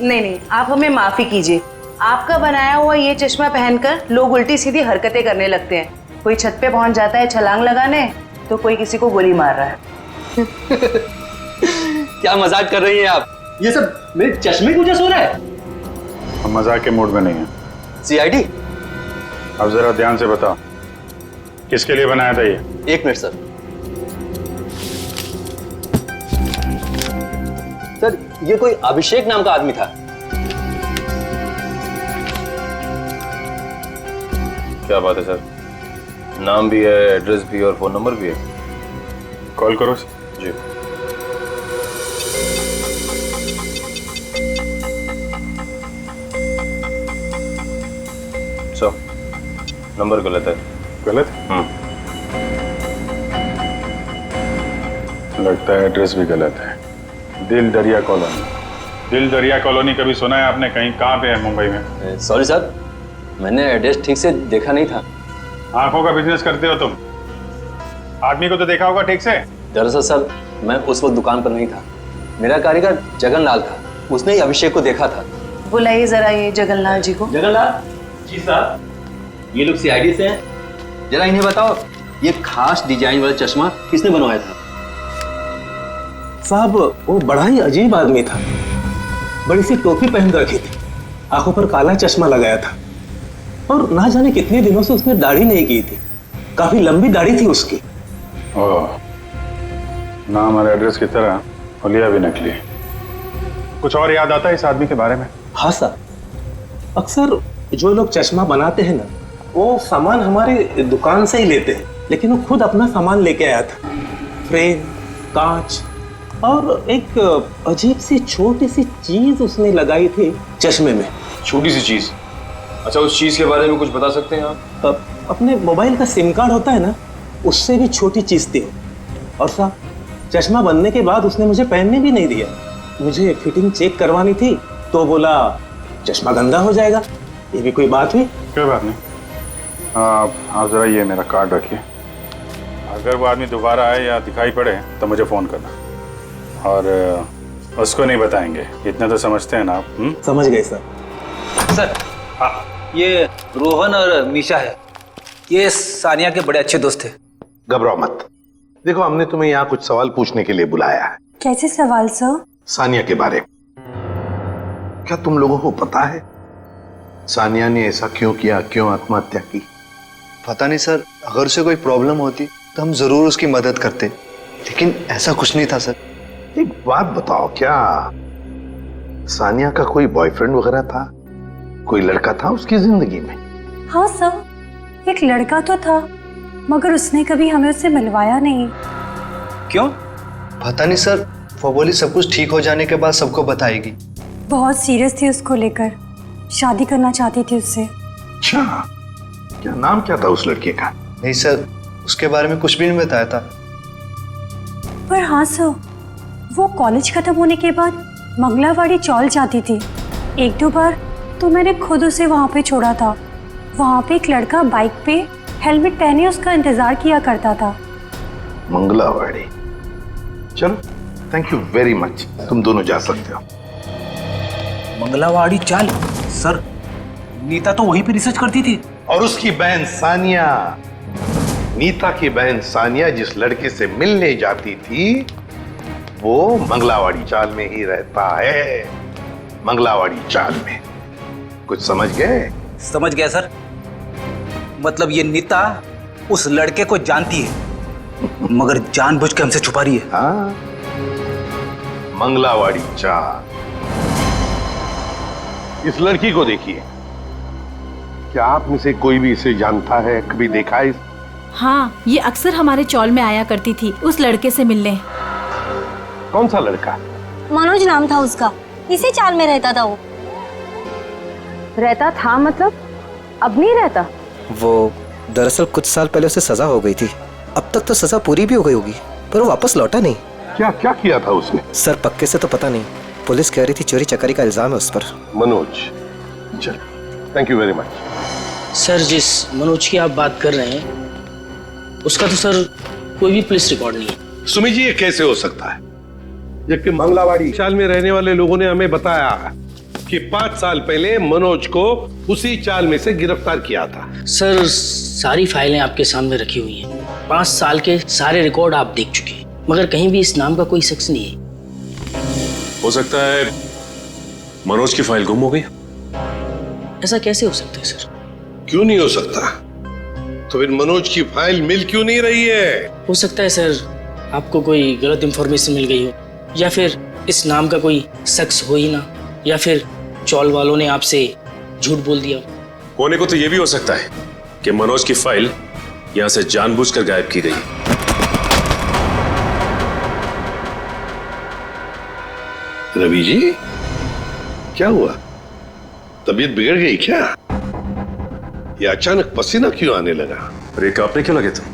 [SPEAKER 19] नहीं नहीं, आप हमें माफी कीजिए। आपका बनाया हुआ ये चश्मा पहनकर लोग उल्टी सीधी हरकतें करने लगते हैं। कोई छत पे पहुंच जाता है छलांग लगाने, तो कोई किसी को गोली मार रहा है।
[SPEAKER 20] क्या मजाक कर रही हैं आप? ये सब मेरे चश्मे की वजह से हो रहा है?
[SPEAKER 14] हम मजाक के मूड में नहीं है।
[SPEAKER 20] सीआईडी?
[SPEAKER 14] अब जरा ध्यान से बताओ, किसके लिए बनाया था ये?
[SPEAKER 20] एक मिनट सर। सर, ये कोई अभिषेक नाम का आदमी था।
[SPEAKER 15] क्या बात है सर, नाम भी है, एड्रेस भी और फोन नंबर भी है।
[SPEAKER 14] कॉल करो
[SPEAKER 15] जी। सर, नंबर गलत है।
[SPEAKER 14] गलत? लगता है एड्रेस भी गलत है। दिल दरिया कॉलोनी। दिल दरिया कॉलोनी कभी सुना है आपने? कहीं कहाँ पे है मुंबई में?
[SPEAKER 20] सॉरी सर, मैंने एड्रेस ठीक से देखा नहीं था।
[SPEAKER 14] आंखों का बिजनेस करते हो तुम? आदमी को तो देखा होगा ठीक से।
[SPEAKER 20] दरअसल सर, मैं उस वक्त दुकान पर नहीं था। मेरा कारीगर जगनलाल था, उसने ही अभिषेक को देखा था।
[SPEAKER 19] बुलाइए जरा ये जगनलाल जी को।
[SPEAKER 20] जगनलाल जी साहब, ये लोग सीआईडी से हैं। जरा इन्हें बताओ, ये खास डिजाइन वाला चश्मा किसने बनवाया था? साहब, वो बड़ा ही अजीब आदमी था। बड़ी सी टोपी पहन रखी थी, आंखों पर काला चश्मा लगाया था, और ना जाने कितने दिनों से उसने दाढ़ी नहीं की थी। काफी लंबी दाढ़ी थी उसकी।
[SPEAKER 14] ओह, नाम और एड्रेस की तरह हुलिया भी नकली। कुछ और याद आता है इस आदमी के बारे में?
[SPEAKER 20] हाँ सर, अक्सर जो लोग चश्मा बनाते हैं ना, वो सामान हमारे दुकान से ही लेते हैं, लेकिन वो खुद अपना सामान लेके आया था। फ्रेम, कांच और एक अजीब सी छोटी सी चीज उसने लगाई थी चश्मे में।
[SPEAKER 15] छोटी सी चीज? अच्छा, उस चीज के बारे में कुछ बता सकते हैं आप?
[SPEAKER 20] अपने मोबाइल का सिम कार्ड होता है ना, उससे भी छोटी चीज थी। और साहब, चश्मा बनने के बाद उसने मुझे पहनने भी नहीं दिया। मुझे फिटिंग चेक करवानी थी तो बोला चश्मा गंदा हो जाएगा। ये भी कोई बात हुई?
[SPEAKER 14] कोई बात नहीं। आप जरा ये मेरा कार्ड रखिए। अगर वो आदमी दोबारा आए या दिखाई पड़े तो मुझे फोन करना, और उसको नहीं बताएंगे, इतना तो समझते हैं ना आप?
[SPEAKER 20] समझ गए सर।
[SPEAKER 10] सर, हाँ, ये रोहन और मीशा है। ये सानिया के बड़े अच्छे दोस्त थे।
[SPEAKER 17] घबराओ मत। देखो, हमने तुम्हें यहाँ कुछ सवाल पूछने के लिए बुलाया है।
[SPEAKER 9] कैसे सवाल सर?
[SPEAKER 17] सानिया के बारे में। क्या तुम लोगों को पता है सानिया ने ऐसा क्यों किया, क्यों आत्महत्या की?
[SPEAKER 21] पता नहीं सर, अगर उसे कोई प्रॉब्लम होती तो हम जरूर उसकी मदद करते, लेकिन ऐसा कुछ नहीं था सर।
[SPEAKER 17] एक बात बताओ, क्या सानिया का कोई बॉयफ्रेंड वगैरह था? कोई लड़का था उसकी जिंदगी में?
[SPEAKER 9] हाँ सर, एक लड़का तो था, मगर उसने कभी हमें उससे मिलवाया नहीं।
[SPEAKER 10] क्यों?
[SPEAKER 21] पता नहीं सर, वो बोली सब कुछ ठीक हो जाने के बाद सबको बताएगी।
[SPEAKER 9] बहुत सीरियस थी उसको लेकर, शादी करना चाहती थी उससे।
[SPEAKER 17] अच्छा, क्या नाम क्या था उस लड़के का?
[SPEAKER 21] नहीं सर, उसके बारे में कुछ भी नहीं बताया था।
[SPEAKER 9] पर हाँ सर, वो कॉलेज खत्म होने के बाद मंगलावाड़ी चौल जाती थी। एक दो बार तो मैंने खुद उसे वहाँ पे छोड़ा था। वहाँ पे एक लड़का बाइक पे हेलमेट पहने उसका इंतजार किया करता था।
[SPEAKER 17] मंगलावाड़ी? चलो, थैंक यू वेरी मच, तुम दोनों जा सकते हो।
[SPEAKER 10] मंगलावाड़ी चाल? सर, नीता तो वहीं पे रिसर्च करती थी।
[SPEAKER 17] और उसकी बहन सानिया, नीता की बहन सानिया जिस लड़के से मिलने जाती थी वो मंगलावाड़ी चाल में ही रहता है। मंगलावाड़ी चाल में। कुछ समझ गए?
[SPEAKER 10] समझ गया सर। मतलब ये नीता उस लड़के को जानती है, मगर जानबूझ के हमसे छुपा रही है।
[SPEAKER 17] हाँ, मंगलावाड़ी चाल। इस लड़की को देखिए, क्या आप में से कोई भी इसे जानता है, कभी देखा है?
[SPEAKER 2] हाँ, ये अक्सर हमारे चौल में आया करती थी उस लड़के से मिलने।
[SPEAKER 15] कौन सा लड़का?
[SPEAKER 9] मनोज नाम था उसका, इसी चाल में रहता था वो।
[SPEAKER 16] रहता था मतलब अब नहीं रहता?
[SPEAKER 7] वो दरअसल कुछ साल पहले उसे सजा हो गई थी। अब तक तो सजा पूरी भी हो गई होगी, पर वो वापस लौटा नहीं।
[SPEAKER 17] क्या क्या किया था उसने?
[SPEAKER 7] सर पक्के से तो पता नहीं, पुलिस कह रही थी चोरी चकारी का इल्जाम है उस पर।
[SPEAKER 17] मनोज, चल, thank you very much.
[SPEAKER 3] Sir जिस मनोज की आप बात कर रहे हैं उसका तो सर कोई भी पुलिस रिकॉर्ड नहीं है।
[SPEAKER 17] सुमी जी, ये कैसे हो सकता है, जबकि मंगलावाड़ी चाल में रहने वाले लोगों ने हमें बताया कि 5 साल पहले मनोज को उसी चाल में से गिरफ्तार किया था।
[SPEAKER 3] सर सारी फाइलें आपके सामने रखी हुई हैं, 5 साल के सारे रिकॉर्ड आप देख चुके हैं, मगर कहीं भी इस नाम का कोई शख्स नहीं है।
[SPEAKER 15] हो सकता है मनोज की फाइल गुम हो गई।
[SPEAKER 3] ऐसा कैसे हो सकता है सर?
[SPEAKER 17] क्यों नहीं हो सकता? तो फिर मनोज की फाइल मिल क्यों नहीं रही है?
[SPEAKER 3] हो सकता है सर आपको कोई गलत इंफॉर्मेशन मिल गई हो, या फिर इस नाम का कोई शख्स हो ही ना, या फिर चौल वालों ने आपसे झूठ बोल दिया।
[SPEAKER 15] होने को तो यह भी हो सकता है कि मनोज की फाइल यहां से जानबूझकर गायब की गई।
[SPEAKER 17] रवि जी, क्या हुआ? तबीयत बिगड़ गई क्या? ये अचानक पसीना क्यों आने लगा?
[SPEAKER 15] अरे कांपने क्यों लगे तुम?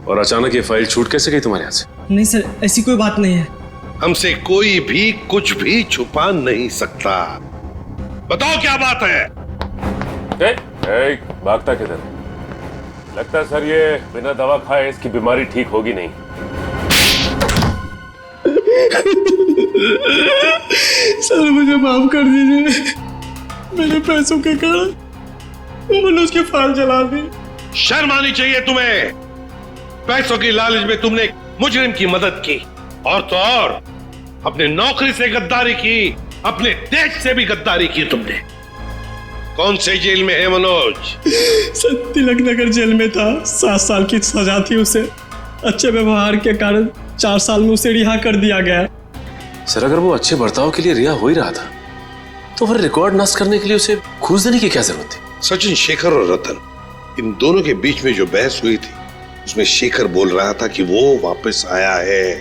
[SPEAKER 15] और अचानक ये फाइल छूट कैसे गई तुम्हारे हाथ से?
[SPEAKER 12] नहीं सर, ऐसी कोई बात नहीं है।
[SPEAKER 17] हमसे कोई भी कुछ भी छुपा नहीं सकता। बताओ क्या बात है?
[SPEAKER 15] भागता किधर? लगता है सर ये बिना दवा खाए इसकी बीमारी ठीक होगी नहीं।
[SPEAKER 12] सर मुझे माफ कर दीजिए, मेरे पैसों के कारण मैंने उसकी फाइल जला दी।
[SPEAKER 17] शर्म आनी चाहिए तुम्हें। पैसों की लालच में तुमने मुजरिम की मदद की, और तो और अपने नौकरी से गद्दारी की, अपने देश से भी गद्दारी की तुमने। कौन से जेल में है मनोज?
[SPEAKER 12] सर तिलक नगर जेल में था, 7 साल की सजा थी उसे। अच्छे व्यवहार के कारण 4 साल में उसे रिहा कर दिया गया।
[SPEAKER 15] सर अगर वो अच्छे बर्ताव के लिए रिहा हो ही रहा था तो फिर रिकॉर्ड नष्ट करने के लिए उसे घूस देने की क्या जरूरत थी?
[SPEAKER 17] सचिन, शेखर और रतन, इन दोनों के बीच में जो बहस हुई थी उसमें शेखर बोल रहा था कि वो वापस आया है,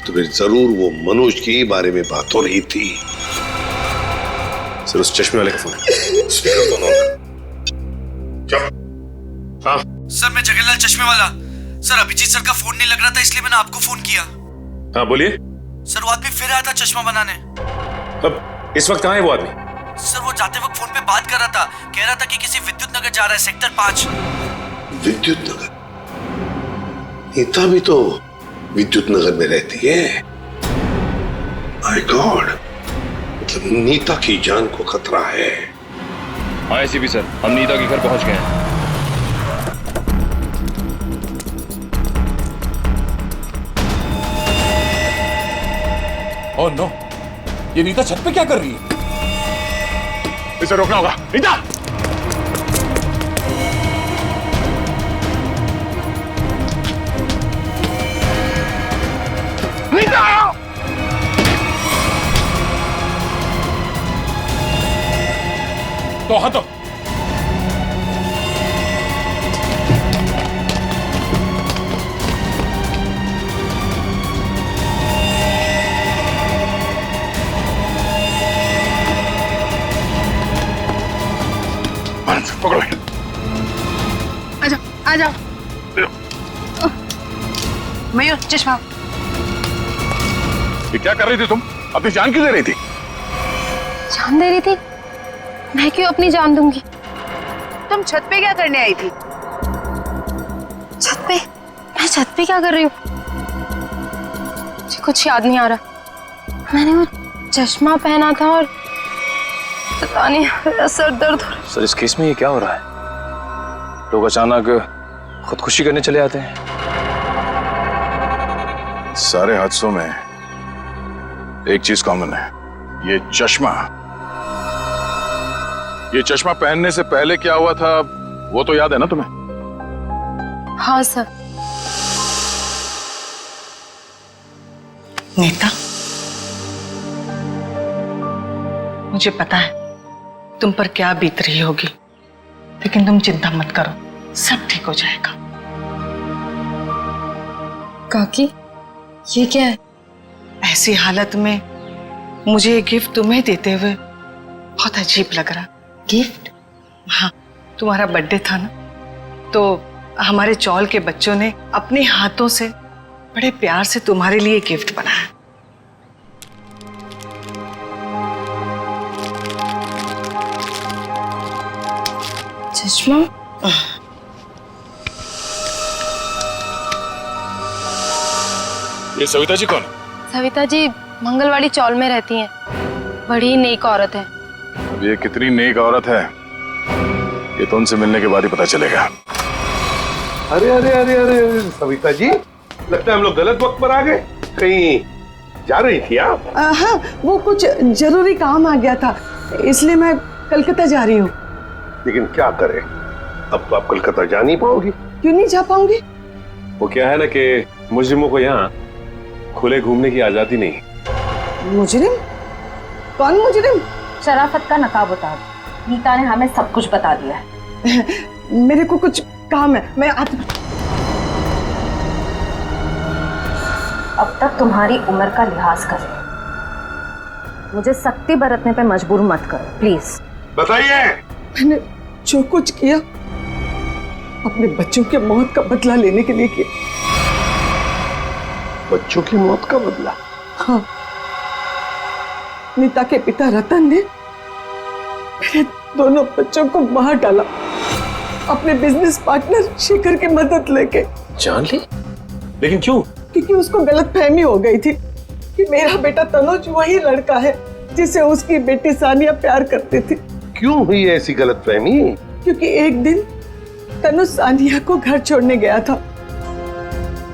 [SPEAKER 17] तो फिर जरूर वो मनोज के बारे में बात हो रही थी।
[SPEAKER 15] सर उस चश्मे वाले का फोन
[SPEAKER 12] हाँ। सर मैं जगन्नाथ चश्मे वाला। सर अभिजीत सर का फोन नहीं लग रहा था, इसलिए मैंने आपको फोन किया।
[SPEAKER 15] हाँ बोलिए।
[SPEAKER 12] सर वो आदमी फिर आया था चश्मा बनाने।
[SPEAKER 15] अब इस वक्त कहाँ है वो आदमी?
[SPEAKER 12] सर वो जाते वक्त फोन पे बात कर रहा था, कह रहा था कि किसी विद्युत नगर जा रहा है, सेक्टर 5।
[SPEAKER 17] विद्युत नगर? नीता भी तो विद्युत नगर में रहती है। माय गॉड, मतलब नीता की जान को खतरा है।
[SPEAKER 18] हाँ एसीपी सर, हम नीता के घर पहुंच गए हैं।
[SPEAKER 14] ओह नो, ये नीता छत पे क्या कर रही है? इसे रोकना होगा। नीता! नीता! तो हटो। पकड़ो।
[SPEAKER 19] आजाओ, आजाओ। मयूर, चश्मा।
[SPEAKER 14] ये क्या कर रही थी तुम? अपनी जान क्यों दे रही थी?
[SPEAKER 8] जान दे रही थी? मैं क्यों अपनी जान दूंगी?
[SPEAKER 19] तुम छत पे क्या करने आई थी?
[SPEAKER 8] छत पे? मैं छत पे क्या कर रही हूँ? मुझे कुछ याद नहीं आ रहा। मैंने वो चश्मा पहना था और पता नहीं मेरा सर दर्द हो रहा है।
[SPEAKER 18] सर इस केस में ये क्या हो रहा है? लोग अचानक खुदकुशी करने चले आते हैं।
[SPEAKER 14] सारे हादसों में एक चीज कॉमन है, ये चश्मा। ये चश्मा पहनने से पहले क्या हुआ था वो तो याद है ना तुम्हें?
[SPEAKER 8] हाँ सर।
[SPEAKER 19] नीता, मुझे पता है तुम पर क्या बीत रही होगी, लेकिन तुम चिंता मत करो, सब ठीक हो जाएगा।
[SPEAKER 8] काकी, ये क्या है?
[SPEAKER 5] ऐसी हालत में मुझे ये गिफ्ट तुम्हें देते हुए बहुत अजीब लग रहा। गिफ्ट? हाँ, तुम्हारा बर्थडे था ना, तो हमारे चौल के बच्चों ने अपने हाथों से बड़े प्यार से तुम्हारे लिए गिफ्ट बनाया।
[SPEAKER 4] चश्मा?
[SPEAKER 14] ये सविता जी कौन?
[SPEAKER 8] सविता जी मंगलवाड़ी चौल में रहती हैं, बड़ी नेक औरत है।
[SPEAKER 14] अब ये कितनी नेक औरत है ये तो उनसे मिलने के बाद ही पता चलेगा।
[SPEAKER 17] अरे अरे अरे अरे सविता जी, लगता है हम लोग गलत वक्त पर आ गए। कहीं जा रही थी आप?
[SPEAKER 5] हाँ, वो कुछ जरूरी काम आ गया था, इसलिए मैं कलकत्ता जा रही हूँ।
[SPEAKER 17] लेकिन क्या करें, अब तो आप कलकत्ता जा नहीं पाओगी।
[SPEAKER 5] क्यों नहीं जा पाऊंगी?
[SPEAKER 15] वो क्या है ना कि मुजरिमों को यहाँ खुले घूमने की आजादी नहीं।
[SPEAKER 5] मुजरिम? कौन मुजरिम?
[SPEAKER 16] शराफत का नकाब उतार। नीता ने हमें सब कुछ बता दिया है।
[SPEAKER 5] मेरे को कुछ काम है, मैं आती।
[SPEAKER 16] अब तक तुम्हारी उम्र का लिहाज करें, मुझे सख्ती बरतने पे मजबूर मत करो प्लीज।
[SPEAKER 17] बताइए।
[SPEAKER 5] मैंने जो कुछ किया अपने बच्चों के मौत का बदला लेने के लिए किया।
[SPEAKER 17] बच्चों की मौत का बदला?
[SPEAKER 5] हाँ, नीता के पिता रतन ने मेरे दोनों बच्चों को मार डाला, अपने बिजनेस पार्टनर शेखर की मदद लेके।
[SPEAKER 15] जान ली? लेकिन क्यों?
[SPEAKER 5] क्योंकि उसको गलतफहमी हो गई थी कि मेरा बेटा तनुज वही लड़का है जिसे उसकी बेटी सानिया प्यार करती थी।
[SPEAKER 17] क्यों हुई ऐसी गलतफहमी?
[SPEAKER 5] क्योंकि एक दिन तनुज सानिया को घर छोड़ने गया था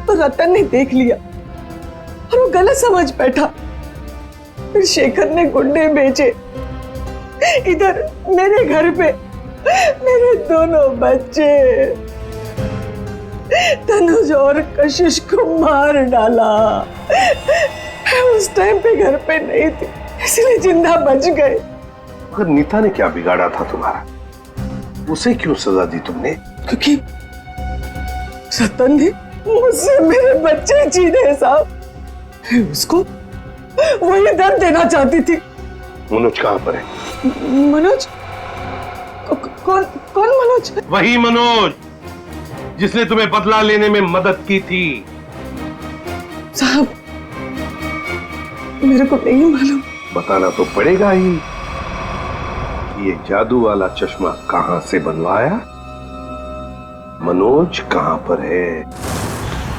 [SPEAKER 5] तो रतन ने देख लिया और वो गलत समझ बैठा। फिर शेखर ने गुंडे भेजे इधर मेरे घर पे, मेरे दोनों बच्चे तनुज और कशिश को मार डाला। मैं उस टाइम पे घर पे नहीं थी, इसलिए जिंदा बच गए।
[SPEAKER 17] मगर नीता ने क्या बिगाड़ा था तुम्हारा? उसे क्यों सजा दी तुमने?
[SPEAKER 5] क्योंकि रतन ने मुझसे मेरे बच्चे छीने साहब। उसको वही दर्द देना चाहती थी।
[SPEAKER 17] मनोज कहाँ पर है?
[SPEAKER 5] मनोज? कौन मनोज?
[SPEAKER 17] वही मनोज जिसने तुम्हें बदला लेने में मदद की थी।
[SPEAKER 5] साहब मेरे को नहीं मालूम।
[SPEAKER 17] बताना तो पड़ेगा ही। ये जादू वाला चश्मा कहां से बनवाया? मनोज कहां पर है?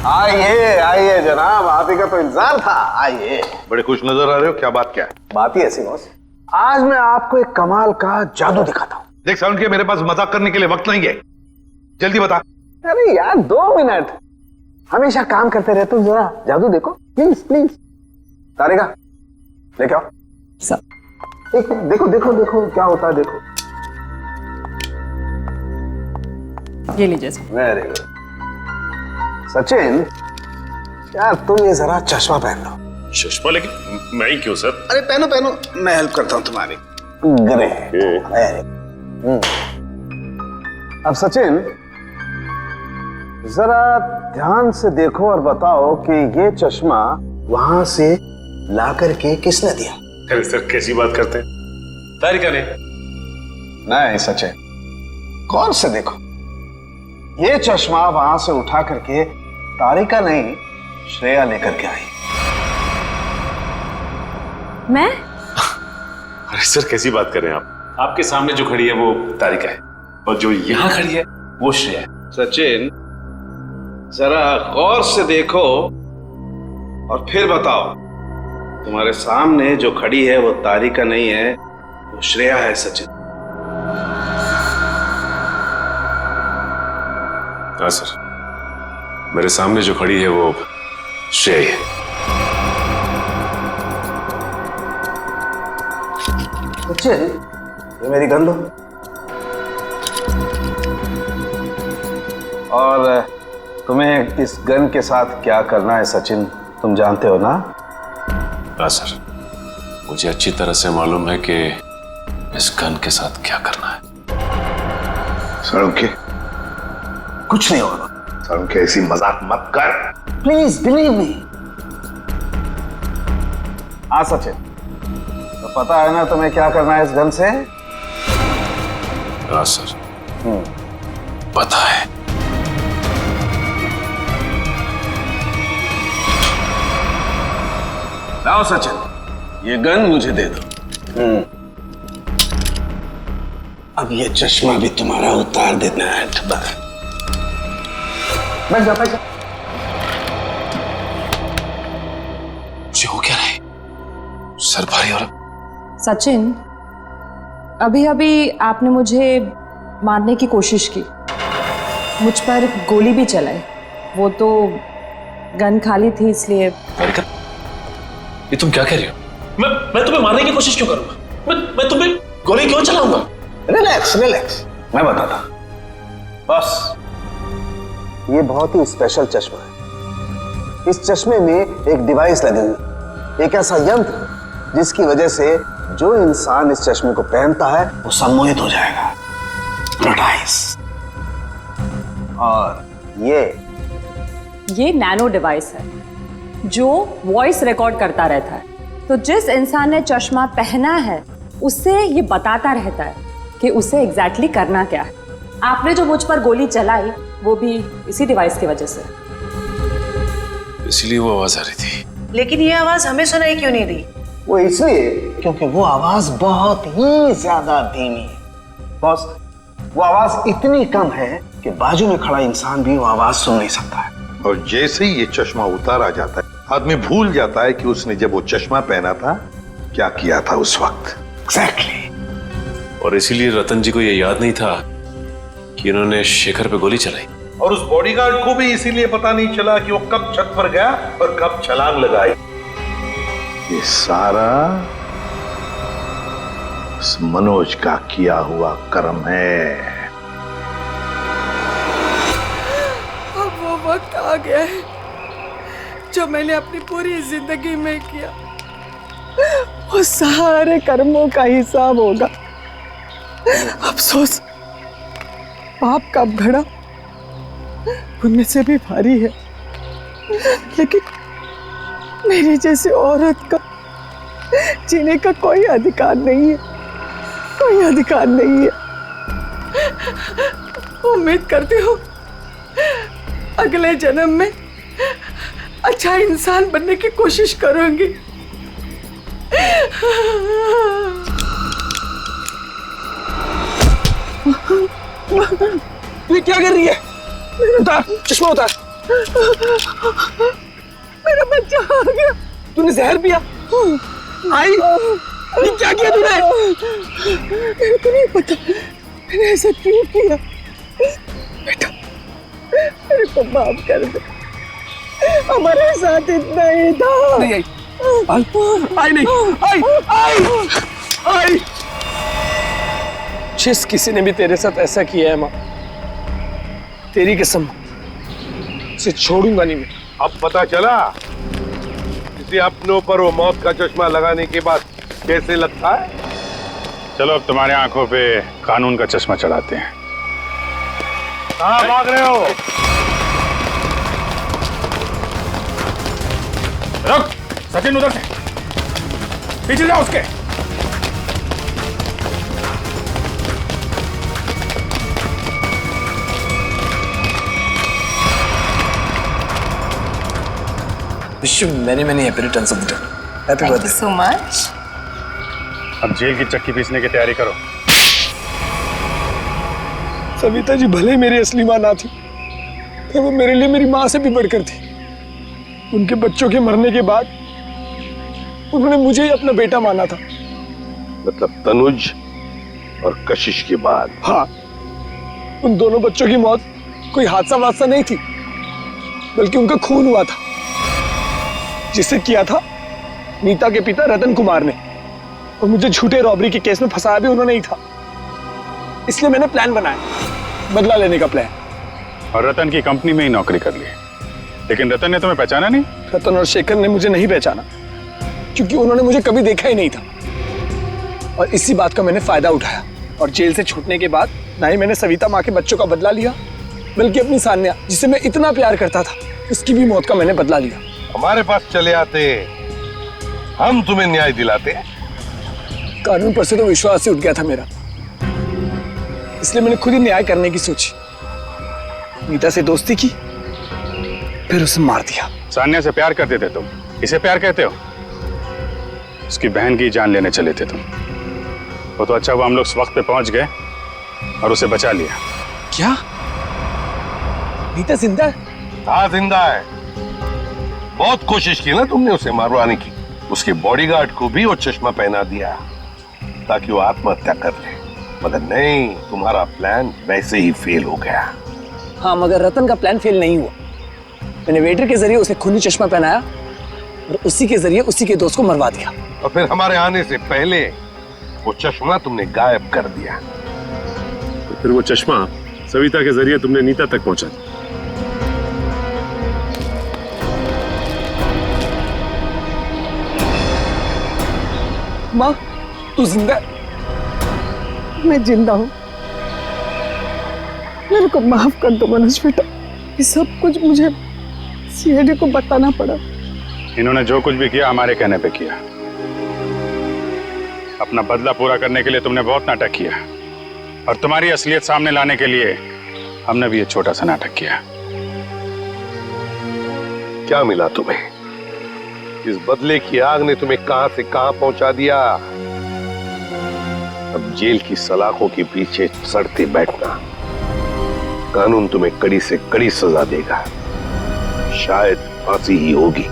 [SPEAKER 6] आइए आइए जनाब, आप ही का तो इंतजार था। आइए।
[SPEAKER 17] बड़े खुश नजर आ रहे हो, क्या बात? क्या
[SPEAKER 6] बात ही ऐसी बॉस, आज मैं आपको एक कमाल का जादू दिखाता हूँ।
[SPEAKER 17] देख साउंड के मेरे पास मजाक करने के लिए वक्त नहीं है, जल्दी बता।
[SPEAKER 6] अरे यार 2 मिनट, हमेशा काम करते रहते हो, जरा जादू देखो प्लीज प्लीज। तारिका लेके आओ। देखो देखो देखो क्या होता है, देखो।
[SPEAKER 2] ये लीजिए।
[SPEAKER 6] Very good. सचिन यार तुम ये जरा चश्मा पहन लो।
[SPEAKER 15] चश्मा? लेकिन मैं ही क्यों सर?
[SPEAKER 6] अरे पहनो पहनो, मैं हेल्प करता हूँ तुम्हारी। अब सचिन जरा ध्यान से देखो और बताओ कि ये चश्मा वहां से ला करके किसने दिया?
[SPEAKER 15] अरे सर कैसी बात करते हैं? तारिका ने।
[SPEAKER 6] नहीं सचिन, कौन से देखो, ये चश्मा वहां से उठा करके तारिका नहीं श्रेया लेकर के आई।
[SPEAKER 16] मैं?
[SPEAKER 15] अरे सर कैसी बात कर रहे हैं आप? आपके सामने जो खड़ी है वो तारिका है और जो यहाँ खड़ी है वो श्रेया है।
[SPEAKER 6] सचिन जरा गौर से देखो और फिर बताओ। तुम्हारे सामने जो खड़ी है वो तारिका नहीं है, वो श्रेया है। सचिन।
[SPEAKER 15] हाँ सर, मेरे सामने जो खड़ी है वो श्रेया है।
[SPEAKER 6] सचिन ये मेरी गन लो और तुम्हें इस गन के साथ क्या करना है सचिन तुम जानते हो ना?
[SPEAKER 15] हाँ सर, मुझे अच्छी तरह से मालूम है कि इस गन के साथ क्या करना है।
[SPEAKER 17] सड़के
[SPEAKER 6] कुछ नहीं होगा।
[SPEAKER 17] सड़के ऐसी मजाक मत कर
[SPEAKER 6] प्लीज बिलीव मी। हाँ सचिन, तो पता है ना तुम्हें क्या करना है इस गन से?
[SPEAKER 15] हाँ सर, पता है।
[SPEAKER 6] लाओ सचिन, ये गन मुझे दे दो। अब ये चश्मा भी तुम्हारा उतार देना है। बैठ जा, बैठ जा।
[SPEAKER 15] मुझे हो क्या रहा है? सर भारी और
[SPEAKER 8] सचिन, अभी अभी आपने मुझे मारने की कोशिश की, मुझ पर गोली भी चलाई, वो तो गन खाली थी इसलिए।
[SPEAKER 15] ये तुम क्या कह रही हो? मैं तुम्हें मारने की कोशिश क्यों करूंगा? मैं तुम्हें गोली क्यों चलाऊंगा?
[SPEAKER 6] रिलैक्स रिलैक्स, मैं बताता। बस ये बहुत ही स्पेशल चश्मा है। इस चश्मे में एक डिवाइस लगी हुई, एक ऐसा यंत्र जिसकी वजह से जो इंसान इस चश्मे को पहनता है वो सम्मोहित हो जाएगा, हिप्नोटाइज। और ये
[SPEAKER 8] नैनो डिवाइस है जो वॉइस रिकॉर्ड करता रहता है, तो जिस इंसान ने चश्मा पहना है उससे ये बताता रहता है कि उसे एग्जैक्टली करना क्या है। आपने जो मुझ पर गोली चलाई वो भी इसी डिवाइस की वजह से।
[SPEAKER 15] इसलिए वो आवाज आ रही थी।
[SPEAKER 19] लेकिन ये आवाज हमें सुनाई क्यों नहीं दी?
[SPEAKER 6] वो इसलिए क्योंकि वो आवाज बहुत ही ज्यादा धीमी है। बॉस, वो आवाज इतनी कम है कि बाजू में खड़ा इंसान भी वो आवाज सुन नहीं सकता है।
[SPEAKER 17] और जैसे ही ये चश्मा उतारा जाता है, आदमी भूल जाता है कि उसने जब वो चश्मा पहना था क्या किया था उस वक्त।
[SPEAKER 6] एग्जैक्टली।
[SPEAKER 15] और इसीलिए रतन जी को ये याद नहीं था कि इन्होंने शेखर पे गोली चलाई।
[SPEAKER 17] और उस बॉडीगार्ड को भी इसीलिए पता नहीं चला कि वो कब छत पर गया और कब छलांग लगाई। ये सारा उस मनोज का किया हुआ कर्म है।
[SPEAKER 5] अब वो वक्त आ गया है जो मैंने अपनी पूरी जिंदगी में किया, वो सारे कर्मों का हिसाब होगा। अफसोस, पाप का घड़ा पुण्य से भी भारी है, लेकिन मेरी जैसी औरत का जीने का कोई अधिकार नहीं है, कोई अधिकार नहीं है। उम्मीद करती हूँ अगले जन्म में अच्छा इंसान बनने की कोशिश करूंगी।
[SPEAKER 12] ये क्या कर रही है? उतार चश्मा, उतार।
[SPEAKER 5] मेरा बच्चा आ गया।
[SPEAKER 12] तूने जहर पिया? आई, ये क्या किया तूने?
[SPEAKER 5] मेरे को नहीं पता मैंने ऐसा क्यों किया। बेटा, मेरे को माफ कर दे, हमारे साथ इतना ही था।
[SPEAKER 12] नहीं आई, आई नहीं, आई। जिस किसी ने भी तेरे साथ ऐसा किया है माँ, तेरी कसम उसे छोड़ूंगा नहीं मैं।
[SPEAKER 17] अब पता चला किसी अपनों पर वो मौत का चश्मा लगाने के बाद कैसे लगता है।
[SPEAKER 14] चलो अब तुम्हारे आंखों पे कानून का चश्मा चढ़ाते हैं। कहाँ भाग रहे हो? रुक, सचिन उधर से पीछे जाओ उसके।
[SPEAKER 12] Wish you many happy returns of the day. Happy birthday.
[SPEAKER 8] Thank you so much.
[SPEAKER 14] अब जेल की चक्की पीसने की तैयारी करो।
[SPEAKER 12] सविता जी भले मेरी असली माँ ना थी, पर वो मेरे लिए मेरी माँ से भी बढ़कर थी। उनके बच्चों के मरने के बाद उन्होंने मुझे ही अपना बेटा माना था।
[SPEAKER 17] मतलब तनुज और कशिश के बाद?
[SPEAKER 12] हाँ, उन दोनों बच्चों की मौत कोई हादसा वादसा नहीं थी, बल्कि उनका खून हुआ था, जिसे किया था नीता के पिता रतन कुमार ने। और मुझे झूठे रॉबरी के केस में फंसाया भी उन्होंने ही था। इसलिए मैंने प्लान बनाया, बदला लेने का प्लान।
[SPEAKER 14] और रतन की कंपनी में ही नौकरी कर ली, लेकिन रतन ने तुम्हें पहचाना नहीं?
[SPEAKER 12] रतन और शेखर ने मुझे नहीं पहचाना, क्योंकि उन्होंने मुझे कभी देखा ही नहीं था। और इसी बात का मैंने फायदा उठाया, और जेल से छूटने के बाद ना ही मैंने सविता माँ के बच्चों का बदला लिया, बल्कि अपनी सान्या, जिसे मैं इतना प्यार करता था, उसकी भी मौत का मैंने बदला लिया।
[SPEAKER 17] हमारे पास चले आते हम तुम्हें न्याय दिलाते।
[SPEAKER 12] कानून पर से तो विश्वास ही उठ गया था मेरा, इसलिए मैंने खुद ही न्याय करने की सोची। नीता से दोस्ती की, फिर उसे मार दिया।
[SPEAKER 1] सान्या से प्यार करते थे तुम, इसे प्यार कहते हो? उसकी बहन की जान लेने चले थे तुम। वो तो अच्छा हुआ हम लोग उस वक्त पे पहुंच गए और उसे बचा लिया।
[SPEAKER 12] क्या नीता जिंदा है?
[SPEAKER 17] हाँ जिंदा है। बहुत कोशिश की ना तुमने उसे मारवाने की। उसके बॉडीगार्ड को भी वो चश्मा पहना दिया ताकि वो आत्महत्या कर ले, मगर नहीं, तुम्हारा प्लान वैसे ही फेल हो गया।
[SPEAKER 12] हाँ, मगर रतन का प्लान फेल नहीं हुआ। मैंने वेटर के जरिए उसे खूनी चश्मा पहनाया और उसी के जरिए उसी के दोस्त को मरवा दिया।
[SPEAKER 17] और फिर हमारे आने से पहले वो चश्मा तुमने गायब कर दिया।
[SPEAKER 15] तो फिर वो चश्मा सविता के जरिए तुमने नीता तक पहुंचा दिया।
[SPEAKER 12] माँ, तू जिंदा है?
[SPEAKER 5] मैं जिंदा हूँ। मेरे को माफ कर दो मनोज बेटा, ये सब कुछ मुझे सीआईडी को बताना पड़ा।
[SPEAKER 1] इन्होंने जो कुछ भी किया हमारे कहने पे किया। अपना बदला पूरा करने के लिए तुमने बहुत नाटक किया और तुम्हारी असलियत सामने लाने के लिए हमने भी ये छोटा सा नाटक किया।
[SPEAKER 17] क्या मिला तुम्हें? इस बदले की आग ने तुम्हें कहां से कहां पहुंचा दिया। अब जेल की सलाखों के पीछे सड़ते बैठना। कानून तुम्हें कड़ी से कड़ी सजा देगा, शायद फांसी ही होगी।